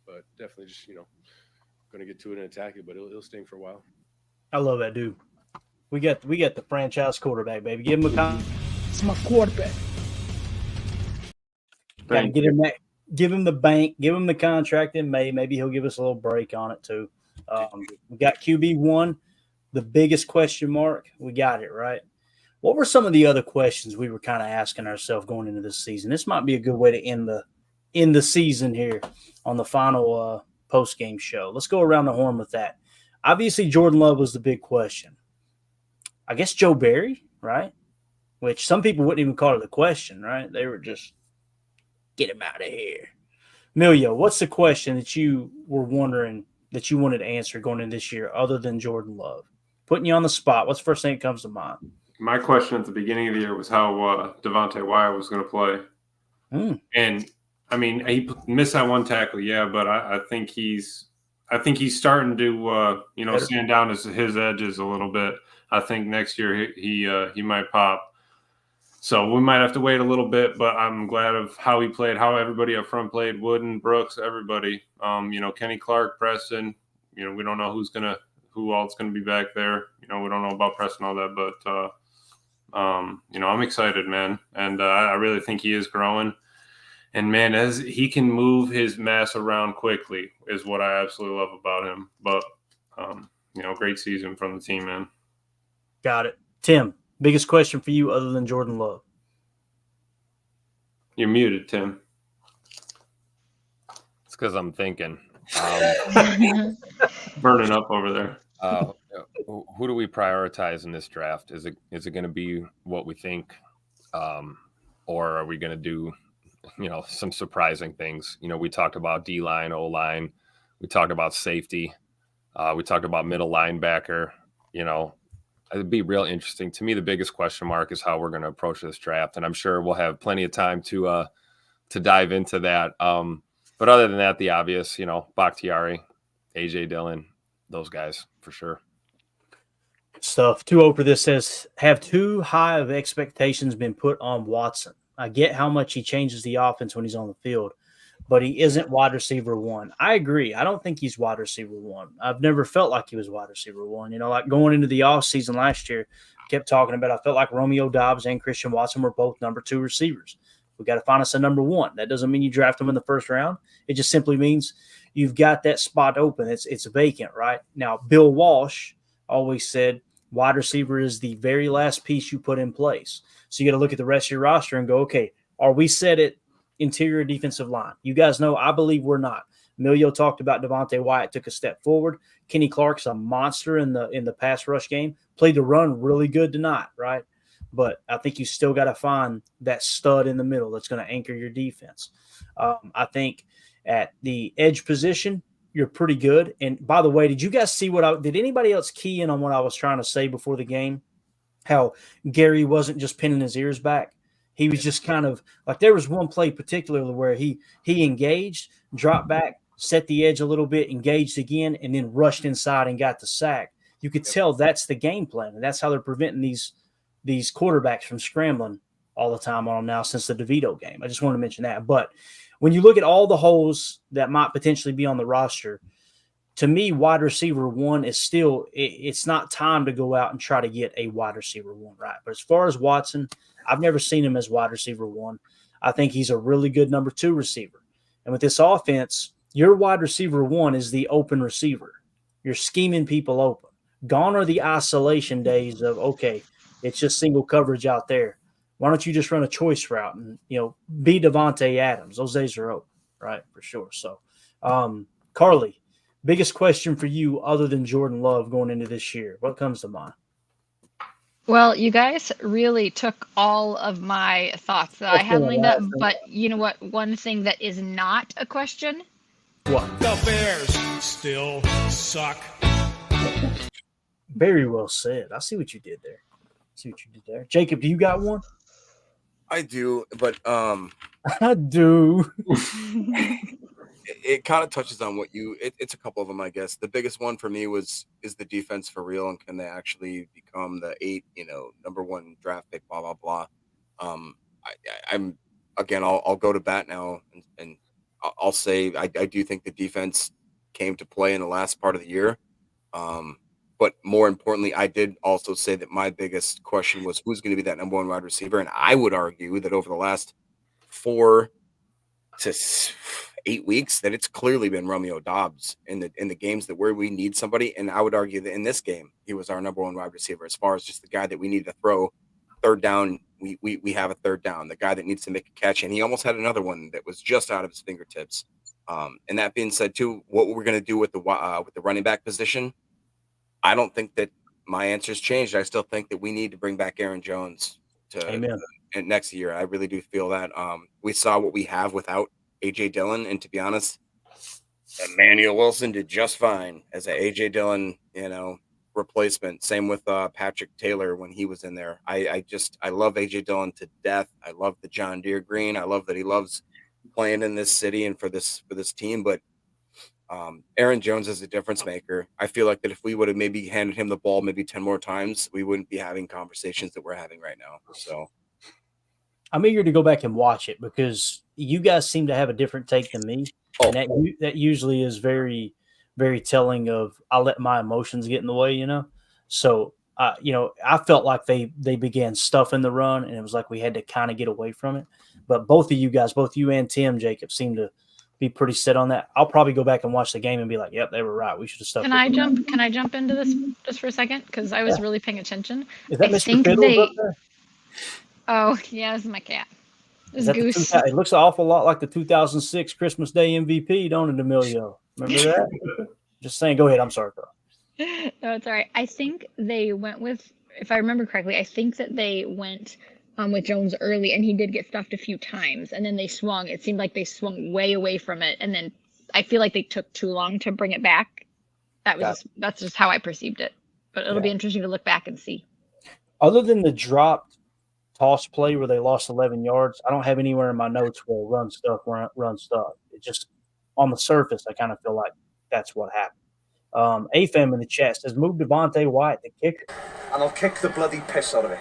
But definitely just going to get to it and attack it, but it'll sting for a while. I love that dude. We got the franchise quarterback, baby. Give him a It's my quarterback. Gotta get him that. Give him the bank. Give him the contract in May. Maybe he'll give us a little break on it too. We got QB1, the biggest question mark. We got it right. What were some of the other questions we were kind of asking ourselves going into this season? This might be a good way to end the season here on the final post-game show. Let's go around the horn with that. Obviously, Jordan Love was the big question. I guess Joe Barry, right? Which some people wouldn't even call it a question, right? They were just, get him out of here. Emilio, what's the question that you were wondering that you wanted to answer going into this year other than Jordan Love? Putting you on the spot, what's the first thing that comes to mind? My question at the beginning of the year was how Devontae Wyatt was going to play. And, I mean, he missed that one tackle, yeah, but I think he's starting to, stand down his edges a little bit. I think next year he might pop. So we might have to wait a little bit, but I'm glad of how he played, how everybody up front played, Wooden, Brooks, everybody. Kenny Clark, Preston. We don't know who else going to be back there. We don't know about Preston, all that, but I'm excited, man, and I really think he is growing. And man, as he can move his mass around quickly, is what I absolutely love about him. But great season from the team, man. Got it, Tim. Biggest question for you other than Jordan Love? You're muted, Tim. It's because I'm thinking. Burning up over there. Who do we prioritize in this draft? Is it going to be what we think, or are we going to do, some surprising things? We talked about D-line, O-line. We talked about safety. We talked about middle linebacker. It'd be real interesting. To me, the biggest question mark is how we're going to approach this draft, and I'm sure we'll have plenty of time to dive into that. But other than that, the obvious, Bakhtiari, AJ Dillon, those guys for sure. Stuff. 2-0 for this says, have too high of expectations been put on Watson? I get how much he changes the offense when he's on the field, but he isn't wide receiver one. I agree. I don't think he's wide receiver one. I've never felt like he was wide receiver one. Like going into the offseason last year, I kept talking about I felt like Romeo Doubs and Christian Watson were both number 2 receivers. We got to find us a number 1. That doesn't mean you draft them in the first round. It just simply means you've got that spot open. It's vacant, right? Now, Bill Walsh always said wide receiver is the very last piece you put in place. So you got to look at the rest of your roster and go, okay, are we set at interior defensive line? You guys know I believe we're not. Emilio talked about Devontae Wyatt took a step forward. Kenny Clark's a monster in the pass rush game. Played the run really good tonight, right? But I think you still got to find that stud in the middle that's going to anchor your defense. I think at the edge position, you're pretty good. And by the way, did you guys see did anybody else key in on what I was trying to say before the game? How Gary wasn't just pinning his ears back. He was just kind of like, there was one play particularly where he engaged, dropped back, set the edge a little bit, engaged again, and then rushed inside and got the sack. You could tell that's the game plan, and that's how they're preventing these quarterbacks from scrambling all the time on them now since the DeVito game. I just wanted to mention that. But when you look at all the holes that might potentially be on the roster, to me, wide receiver one is still – it's not time to go out and try to get a wide receiver one, right? But as far as Watson, I've never seen him as wide receiver one. I think he's a really good number 2 receiver. And with this offense, your wide receiver one is the open receiver. You're scheming people open. Gone are the isolation days of, okay, it's just single coverage out there. Why don't you just run a choice route and, be Devontae Adams? Those days are over, right, for sure. So, Carly, biggest question for you other than Jordan Love going into this year, what comes to mind? Well, you guys really took all of my thoughts that I had lined up, but you know what? One thing that is not a question. What? The Bears still suck. Very well said. I see what you did there. Jacob, do you got one? I do, but I do. it kind of touches on what it's a couple of them, I guess. The biggest one for me is the defense for real, and can they actually become the 8, number 1 draft pick, blah blah blah. I'm again, I'll go to bat now, and I'll say I do think the defense came to play in the last part of the year. But more importantly, I did also say that my biggest question was who's going to be that number 1 wide receiver, and I would argue that over the last 4 to 8 weeks that it's clearly been Romeo Doubs in the games that where we need somebody. And I would argue that in this game, he was our number 1 wide receiver as far as just the guy that we need to throw third down. We have a third down, the guy that needs to make a catch. And he almost had another one that was just out of his fingertips. And that being said, too, what we're going to do with the running back position, I don't think that my answer's changed. I still think that we need to bring back Aaron Jones to next year. I really do feel that. We saw what we have without A.J. Dillon, and to be honest, Emmanuel Wilson did just fine as a A.J. Dillon, replacement. Same with Patrick Taylor when he was in there. I love A.J. Dillon to death. I love the John Deere green. I love that he loves playing in this city and for this team, but Aaron Jones is a difference maker. I feel like that if we would have maybe handed him the ball maybe 10 more times, we wouldn't be having conversations that we're having right now. So I'm eager to go back and watch it because you guys seem to have a different take than me. And that usually is very, very telling of I let my emotions get in the way, So, I felt like they began stuffing the run, and it was like we had to kind of get away from it. But both of you guys, both you and Tim, Jacob, seem to be pretty set on that. I'll probably go back and watch the game and be like, yep, they were right. We should have stuck. Can I jump into this just for a second? Because I was really paying attention. Is that Mr. Fiddles up there? Oh, yeah, this is my cat. This Goose. It looks an awful lot like the 2006 Christmas Day MVP, don't it, Emilio? Remember that? Just saying. Go ahead. I'm sorry, Carl. No, it's all right. I think they went with, if I remember correctly, I think that they went with Jones early, and he did get stuffed a few times, and then they swung. It seemed like they swung way away from it, and then I feel like they took too long to bring it back. That's just how I perceived it. But it'll be interesting to look back and see. Other than the dropped toss play where they lost 11 yards, I don't have anywhere in my notes where run stuff. It just on the surface, I kind of feel like that's what happened. AFM in the chat says, move Devontae White, the kicker. And I'll kick the bloody piss out of it.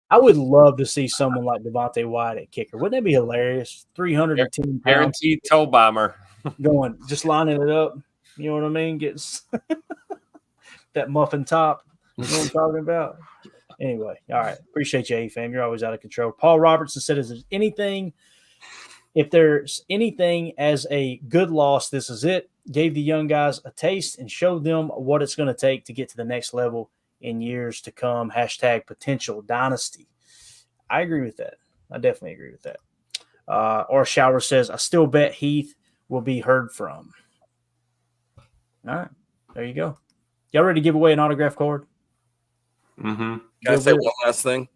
I would love to see someone like Devontae White at kicker. Wouldn't that be hilarious? 310 pounds. Guaranteed toe bomber. Going, just lining it up. You know what I mean? Gets that muffin top. You know what I'm talking about? Anyway, all right. Appreciate you, A-Fam. You're always out of control. Paul Robertson said, if there's anything as a good loss, this is it. Gave the young guys a taste and showed them what it's going to take to get to the next level in years to come. # potential dynasty. I agree with that. I definitely agree with that. Or Shower says, I still bet Heath will be heard from. All right. There you go. Y'all ready to give away an autograph card? Mm-hmm. Can I say one last thing?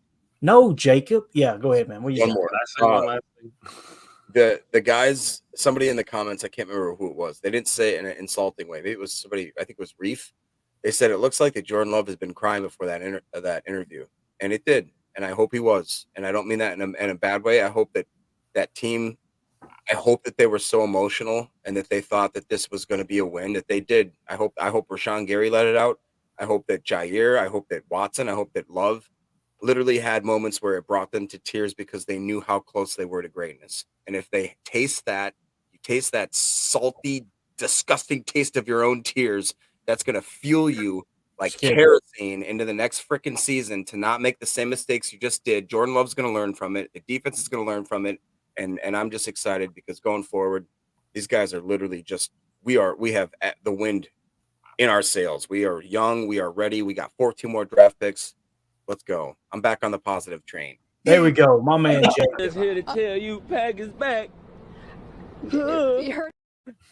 No, Jacob. Yeah, go ahead, man. What you one more. The guys, somebody in the comments, I can't remember who it was. They didn't say it in an insulting way. Maybe it was somebody, I think it was Reef. They said it looks like that Jordan Love has been crying before that interview, and it did. And I hope he was. And I don't mean that in a bad way. I hope that team. I hope that they were so emotional and that they thought that this was going to be a win. That they did. I hope Rashawn Gary let it out. I hope that Jair. I hope that Watson. I hope that Love literally had moments where it brought them to tears because they knew how close they were to greatness. And if they taste that, you taste that salty, disgusting taste of your own tears. That's going to fuel you like kerosene into the next freaking season to not make the same mistakes you just did. Jordan Love's going to learn from it. The defense is going to learn from it. And I'm just excited because going forward, these guys are literally just, we have the wind in our sails. We are young. We are ready. We got 14 more draft picks. Let's go. I'm back on the positive train. There we go. My man, Jay. Is here to tell you, Pack is back. You heard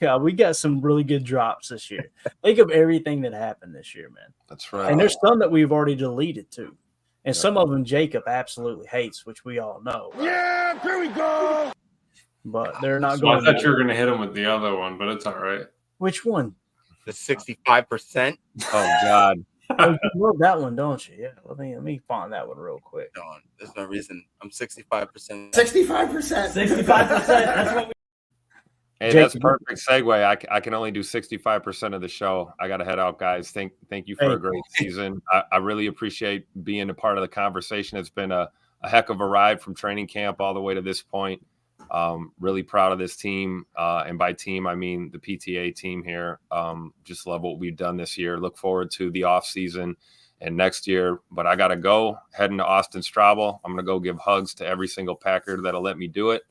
Yeah, we got some really good drops this year. Think of everything that happened this year, man. That's right. And there's some that we've already deleted too. And some of them Jacob absolutely hates, which we all know. Right? Yeah, here we go. But they're not So I going. thought you were going to hit him with the other one, but it's all right. Which one? The 65%. Oh God. Oh, you love that one, don't you? Yeah. Let me find that one real quick. Don, there's no reason. I'm 65%. 65%. 65%. That's what we. Hey, Jake, that's perfect segue. I can only do 65% of the show. I got to head out, guys. Thank you for a great season. I really appreciate being a part of the conversation. It's been a heck of a ride from training camp all the way to this point. Really proud of this team. And by team, I mean the PTA team here. Just love what we've done this year. Look forward to the off season and next year. But I got to go heading to Austin Straubel. I'm going to go give hugs to every single Packer that'll let me do it.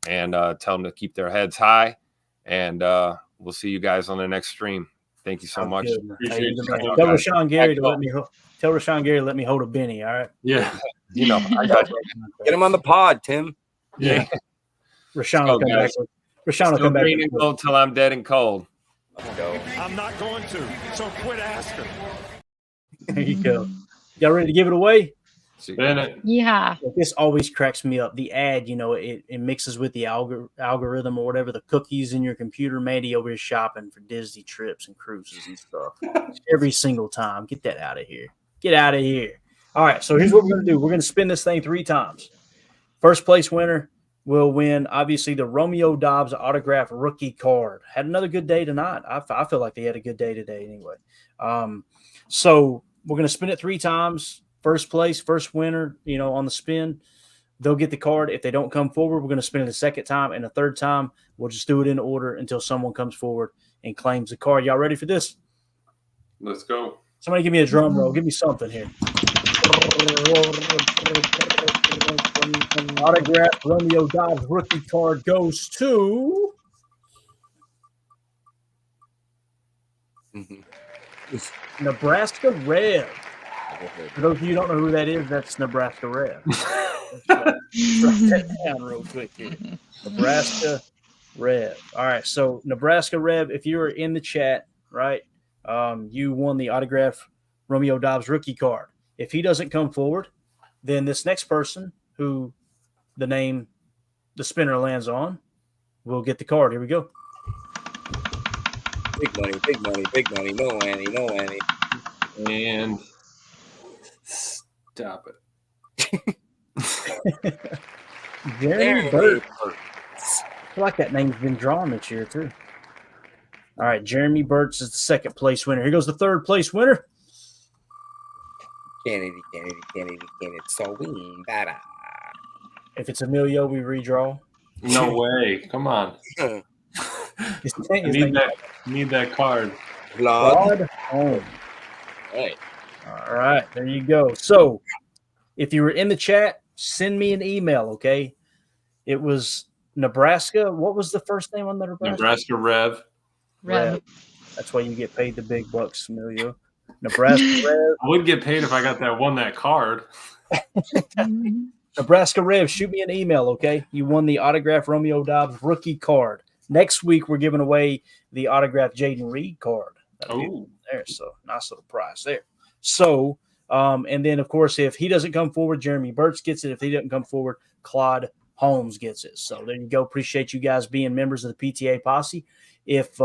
And tell them to keep their heads high. And we'll see you guys on the next stream. Thank you so much. Appreciate you. Tell Rashawn Gary to let me hold a Benny. All right. Yeah. You know, I got you. Get him on the pod, Tim. Yeah. Rashawn will come back. Rashawn will come back. Green and gold till I'm dead and cold. Let's go. I'm not going to, so quit asking. There you go. Y'all ready to give it away? Yeah. This always cracks me up. The ad, it mixes with the algorithm or whatever, the cookies in your computer. Mandy over here shopping for Disney trips and cruises and stuff every single time. Get that out of here. Get out of here. All right, so here's what we're going to do. We're going to spin this thing 3 times. First place winner will win, obviously, the Romeo Doubs autograph rookie card. Had another good day tonight. I feel like they had a good day today anyway. So we're going to spin it 3 times. First place, first winner, on the spin, they'll get the card. If they don't come forward, we're going to spin it a second time. And a third time, we'll just do it in order until someone comes forward and claims the card. Y'all ready for this? Let's go. Somebody give me a drum roll. Give me something here. Autograph Romeo Doubs rookie card goes to Nebraska Red. For those of you who don't know who that is, that's Nebraska Rev. Write that down real quick here. Nebraska Rev. All right, so Nebraska Rev, if you were in the chat, right, you won the autograph Romeo Doubs rookie card. If he doesn't come forward, then this next person who the spinner lands on will get the card. Here we go. Big money, big money, big money. No Annie, no Annie. And stop it. Jeremy Burt. I feel like that name's been drawn this year, too. All right, Jeremy Burt's is the second place winner. Here goes the third place winner. Kennedy. So better. If it's Emilio, we redraw. No way. Come on. Need that card. Blood home. Right. All right, there you go. So if you were in the chat, send me an email, okay? It was Nebraska. What was the first name on the Nebraska Rev. Rev. That's why you get paid the big bucks, Emilio. Nebraska Rev. I would get paid if I got that card. Nebraska Rev, shoot me an email, okay? You won the autograph Romeo Doubs rookie card. Next week, we're giving away the autograph Jaden Reed card. Oh, there, so nice little prize there. So, and then, of course, if he doesn't come forward, Jeremy Burt's gets it. If he doesn't come forward, Claude Holmes gets it. So there you go. Appreciate you guys being members of the PTA posse. If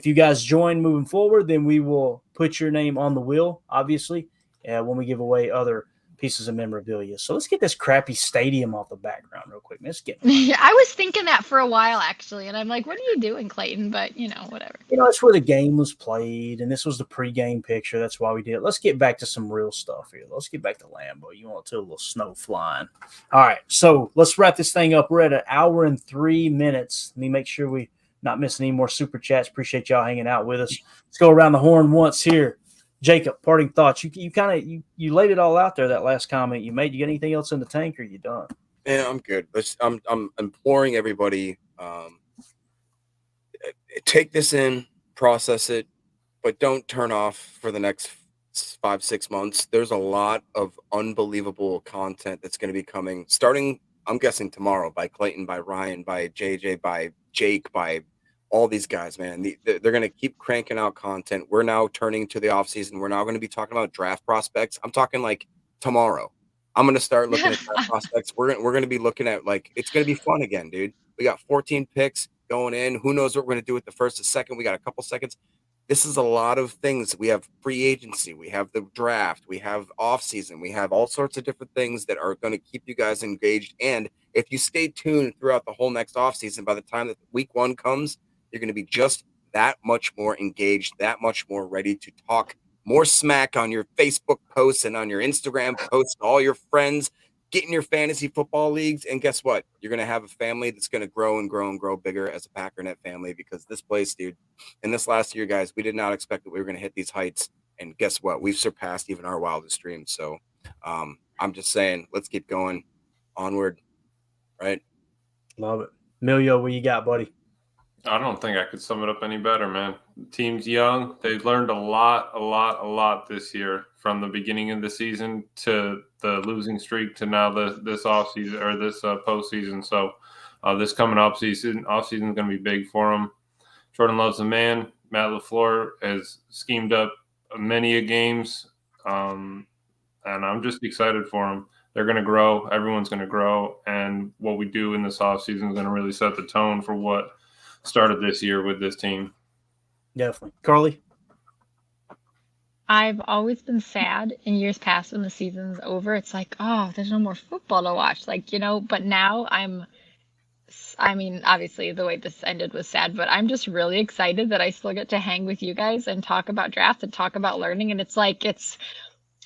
you guys join moving forward, then we will put your name on the wheel, obviously, when we give away other pieces of memorabilia. So let's get this crappy stadium off the background real quick. Let's get. I was thinking that for a while, actually, and I'm like, what are you doing, Clayton? But, whatever. That's where the game was played, and this was the pregame picture. That's why we did it. Let's get back to some real stuff here. Let's get back to Lambeau. You want to do a little snow flying. All right, so let's wrap this thing up. We're at 1 hour and 3 minutes. Let me make sure we not missing any more super chats. Appreciate y'all hanging out with us. Let's go around the horn once here. Jacob, parting thoughts. You kind of you laid it all out there, that last comment you made. You got anything else in the tank, or you done? Yeah, I'm good. I'm imploring everybody, take this in, process it, but don't turn off for the next 5-6 months. There's a lot of unbelievable content that's going to be coming, starting, I'm guessing, tomorrow, by Clayton, by Ryan, by JJ, by Jake, by all these guys, man. They're going to keep cranking out content. We're now turning to the offseason. We're now going to be talking about draft prospects. I'm talking like tomorrow. I'm going to start looking at draft prospects. We're going to be looking at like it's going to be fun again, dude. We got 14 picks going in. Who knows what we're going to do with the first and second? We got a couple seconds. This is a lot of things. We have free agency. We have the draft. We have offseason. We have all sorts of different things that are going to keep you guys engaged. And if you stay tuned throughout the whole next offseason, by the time that week 1 comes, you're going to be just that much more engaged, that much more ready to talk more smack on your Facebook posts and on your Instagram posts to all your friends, get in your fantasy football leagues. And guess what? You're going to have a family that's going to grow and grow and grow bigger as a Packernet family, because this place, dude, in this last year, guys, we did not expect that we were going to hit these heights. And guess what? We've surpassed even our wildest dreams. So I'm just saying, let's keep going onward. Right. Love it. Emilio, what you got, buddy? I don't think I could sum it up any better, man. The team's young. They've learned a lot this year, from the beginning of the season to the losing streak to now this offseason or this postseason. So this coming offseason is going to be big for them. Jordan loves the man. Matt LaFleur has schemed up many games, and I'm just excited for them. They're going to grow. Everyone's going to grow, and what we do in this offseason is going to really set the tone for what started this year with this team. Definitely. Carly? I've always been sad in years past when the season's over. It's like, oh, there's no more football to watch. Like, but now I mean, obviously the way this ended was sad, but I'm just really excited that I still get to hang with you guys and talk about draft and talk about learning. And it's like,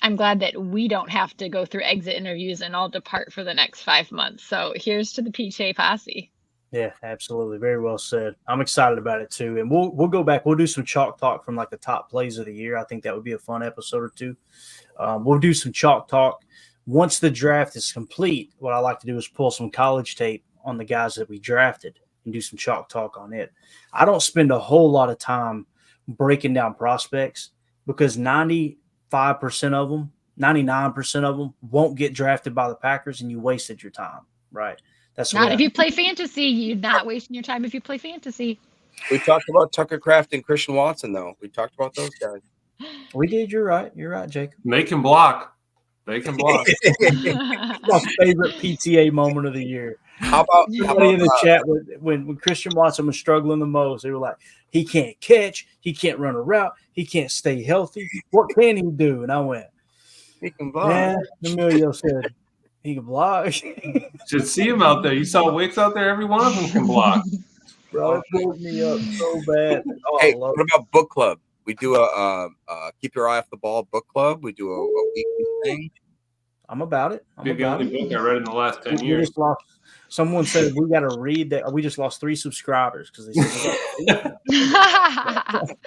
I'm glad that we don't have to go through exit interviews and all depart for the next 5 months. So here's to the PTA posse. Yeah, absolutely. Very well said. I'm excited about it too. And we'll go back. We'll do some chalk talk from like the top plays of the year. I think that would be a fun episode or two. We'll do some chalk talk. Once the draft is complete, what I like to do is pull some college tape on the guys that we drafted and do some chalk talk on it. I don't spend a whole lot of time breaking down prospects because 95% of them, 99% of them won't get drafted by the Packers, and you wasted your time, right? That's not if you play fantasy. You're not wasting your time if you play fantasy. We talked about Tucker Kraft and Christian Watson, though. We talked about those guys. We did. You're right. You're right, Jacob. They can block. They can block. My favorite PTA moment of the year. How about in the chat when Christian Watson was struggling the most? They were like, he can't catch, he can't run a route, he can't stay healthy. What can he do? And I went, he can block. Yeah, Emilio said he can block. Should see him out there. You saw Wicks out there. Every one of them can block. Bro, it pulled me up so bad. Oh, hey, what about book club? We do a keep your eye off the ball book club. We do a weekly thing. I'm about it. Be the only book I read in the last 10 years. Someone said we got to read that. We just lost 3 subscribers because they said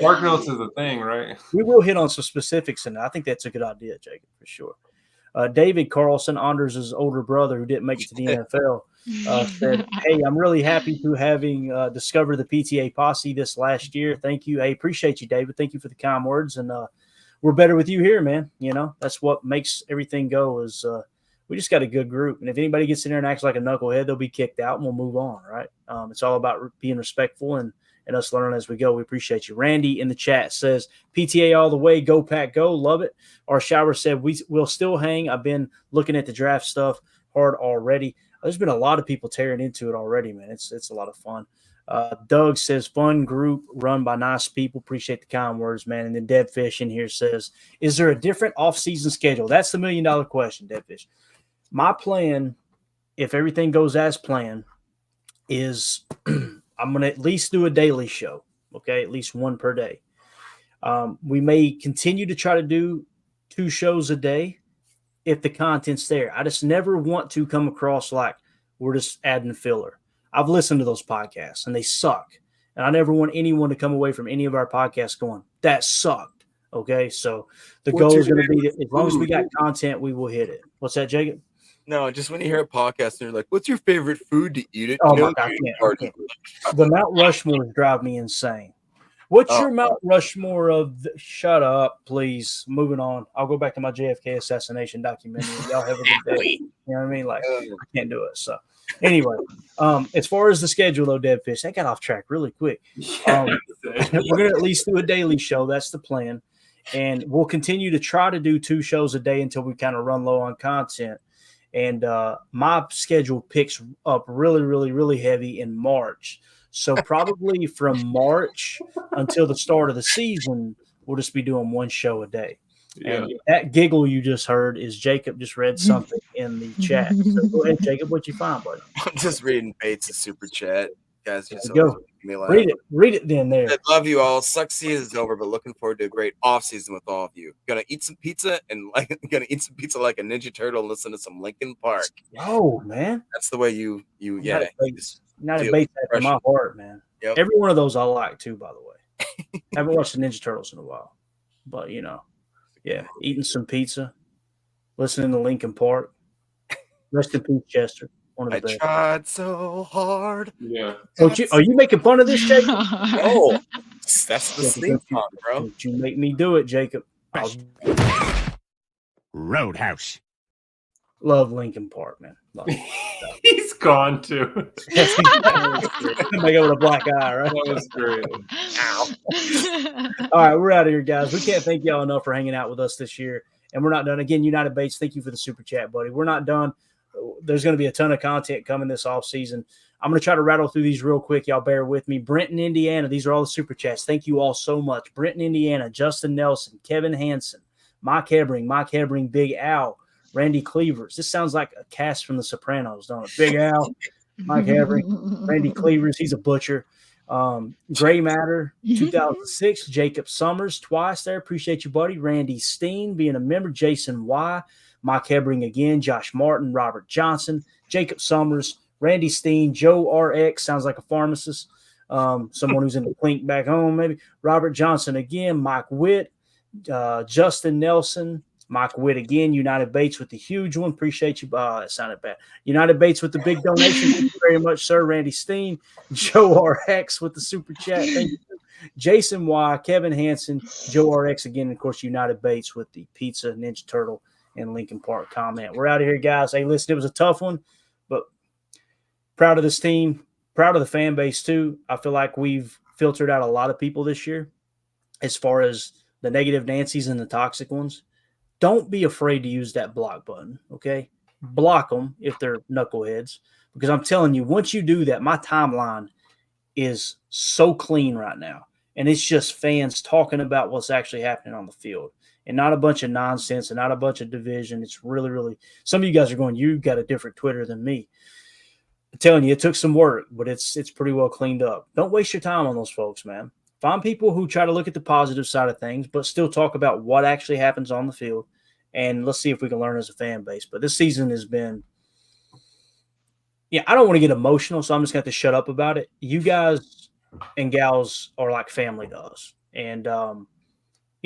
Mark notes is a thing, right? We will hit on some specifics, and I think that's a good idea, Jacob, for sure. David Carlson, Anders' older brother, who didn't make it to the NFL, said, "Hey, I'm really happy to having discovered the PTA posse this last year. Thank you. I appreciate you, David. Thank you for the kind words, and we're better with you here, man. That's what makes everything go. Is we just got a good group, and if anybody gets in there and acts like a knucklehead, they'll be kicked out, and we'll move on. Right? It's all about being respectful and us learning as we go. We appreciate you." Randy in the chat says, "PTA all the way. Go Pack, go. Love it." Our shower said, "We'll still hang. I've been looking at the draft stuff hard already." There's been a lot of people tearing into it already, man. It's a lot of fun. Doug says, "Fun group run by nice people." Appreciate the kind words, man. And then Deadfish in here says, "Is there a different off-season schedule?" That's the $1 million question, Deadfish. My plan, if everything goes as planned, is I'm going to at least do a daily show, okay, at least one per day. We may continue to try to do 2 shows a day if the content's there. I just never want to come across like we're just adding filler. I've listened to those podcasts, and they suck. And I never want anyone to come away from any of our podcasts going, that sucked, okay? So the goal is going to be, as long as we got content, we will hit it. What's that, Jacob? No, just when you hear a podcast and you're like, what's your favorite food to eat? Oh, my God, I can't. The Mount Rushmore drive me insane. What's your Mount Rushmore of shut up, please. Moving on. I'll go back to my JFK assassination documentary. Y'all have a good day. You know what I mean? Like, I can't do it. So, anyway, as far as the schedule, though, Deadfish, that got off track really quick. We're going to at least do a daily show. That's the plan. And we'll continue to try to do 2 shows a day until we kind of run low on content. And my schedule picks up really, really, really heavy in March. So probably from March until the start of the season, we'll just be doing 1 show a day. Yeah. And that giggle you just heard is Jacob just read something in the chat. So go ahead, Jacob. What you find, buddy? I'm just reading Bates' super chat. Guys, just Go. Read it. Read it then there. I love you all. Sucks season is over, but looking forward to a great off season with all of you. Gonna eat some pizza and like a Ninja Turtle and listen to some Linkin Park. Oh man. That's the way you United Bates after my heart, man. Yep. Every one of those I like too, by the way. Haven't watched the Ninja Turtles in a while. But yeah, eating some pizza, listening to Linkin Park. Rest in peace, Chester. One of the best. Tried so hard. Yeah. Are you making fun of this, Jacob? No, that's the theme song, bro. Don't you make me do it, Jacob. Roadhouse. Love Linkin Park, man. Love He's gone too. Make it with a black eye, right? That was great. All right, we're out of here, guys. We can't thank y'all enough for hanging out with us this year. And we're not done. Again, United Bates, thank you for the super chat, buddy. We're not done. There's going to be a ton of content coming this off season. I'm going to try to rattle through these real quick. Y'all bear with me. Brenton, Indiana. These are all the super chats. Thank you all so much. Brenton, Indiana. Justin Nelson. Kevin Hansen. Mike Hebring. Big Al. Randy Cleavers. This sounds like a cast from The Sopranos, don't it? Big Al. Mike Hebring. Randy Cleavers. He's a butcher. Gray Matter. 2006. Jacob Summers. Twice there. Appreciate you, buddy. Randy Steen being a member. Jason Y. Mike Hebring again, Josh Martin, Robert Johnson, Jacob Summers, Randy Steen, Joe RX, sounds like a pharmacist, someone who's in the clink back home maybe, Robert Johnson again, Mike Witt, Justin Nelson, Mike Witt again, United Bates with the huge one, appreciate you, it sounded bad, United Bates with the big donation, thank you very much, sir, Randy Steen, Joe RX with the super chat, thank you. Jason Y, Kevin Hansen, Joe RX again, and of course, United Bates with the pizza, Ninja Turtle, and Linkin Park comment. We're out of here, guys. Hey, listen, it was a tough one, but proud of this team, proud of the fan base too. I feel like we've filtered out a lot of people this year as far as the negative Nancy's and the toxic ones. Don't be afraid to use that block button, okay? Block them if they're knuckleheads, because I'm telling you, once you do that, my timeline is so clean right now, and it's just fans talking about what's actually happening on the field. And not a bunch of nonsense and not a bunch of division. It's really, really – some of you guys are going, you've got a different Twitter than me. I'm telling you, it took some work, but it's pretty well cleaned up. Don't waste your time on those folks, man. Find people who try to look at the positive side of things, but still talk about what actually happens on the field. And let's see if we can learn as a fan base. But this season has been – I don't want to get emotional, so I'm just going to have to shut up about it. You guys and gals are like family to us. And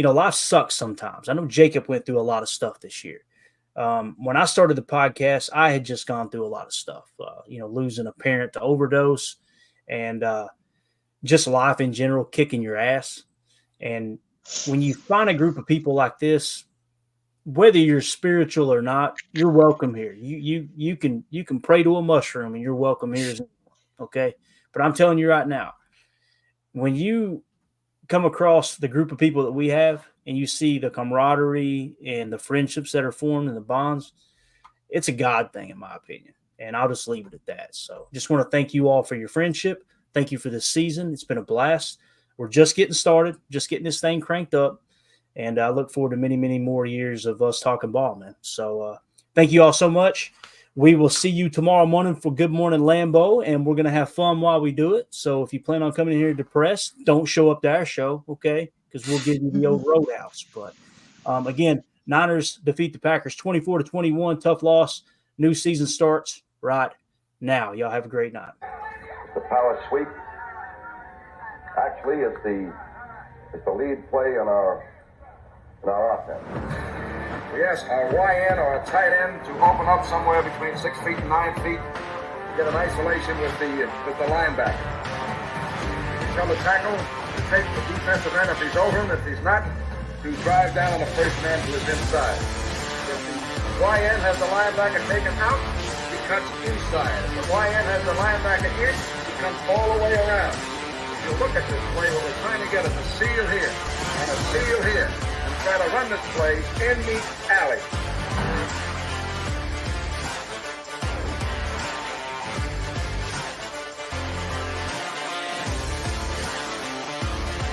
life sucks sometimes. I know Jacob went through a lot of stuff this year. When I started the podcast, I had just gone through a lot of stuff, losing a parent to overdose and just life in general, kicking your ass. And when you find a group of people like this, whether you're spiritual or not, you're welcome here. You can pray to a mushroom and you're welcome here. Okay. But I'm telling you right now, when you come across the group of people that we have and you see the camaraderie and the friendships that are formed and the bonds, it's a God thing in my opinion. And I'll just leave it at that. So just want to thank you all for your friendship. Thank you for this season. It's been a blast. We're just getting started, just getting this thing cranked up. And I look forward to many, many more years of us talking ball, man. So thank you all so much. We will see you tomorrow morning for Good Morning Lambeau, and we're going to have fun while we do it. So if you plan on coming in here depressed, don't show up to our show, okay? Because we'll give you the old roadhouse. But, again, Niners defeat the Packers 24-21. Tough loss. New season starts right now. Y'all have a great night. The power sweep. Actually, it's the lead play in our offense. We ask our YN or a tight end to open up somewhere between 6 feet and 9 feet to get an isolation with the linebacker. Tell the tackle to take the defensive end if he's over him. If he's not, to drive down on the first man to his inside. If the YN has the linebacker taken out, he cuts inside. If the YN has the linebacker in, he comes all the way around. If you look at this play, what we're trying to get is a seal here and a seal here, and try to run this play in the alley.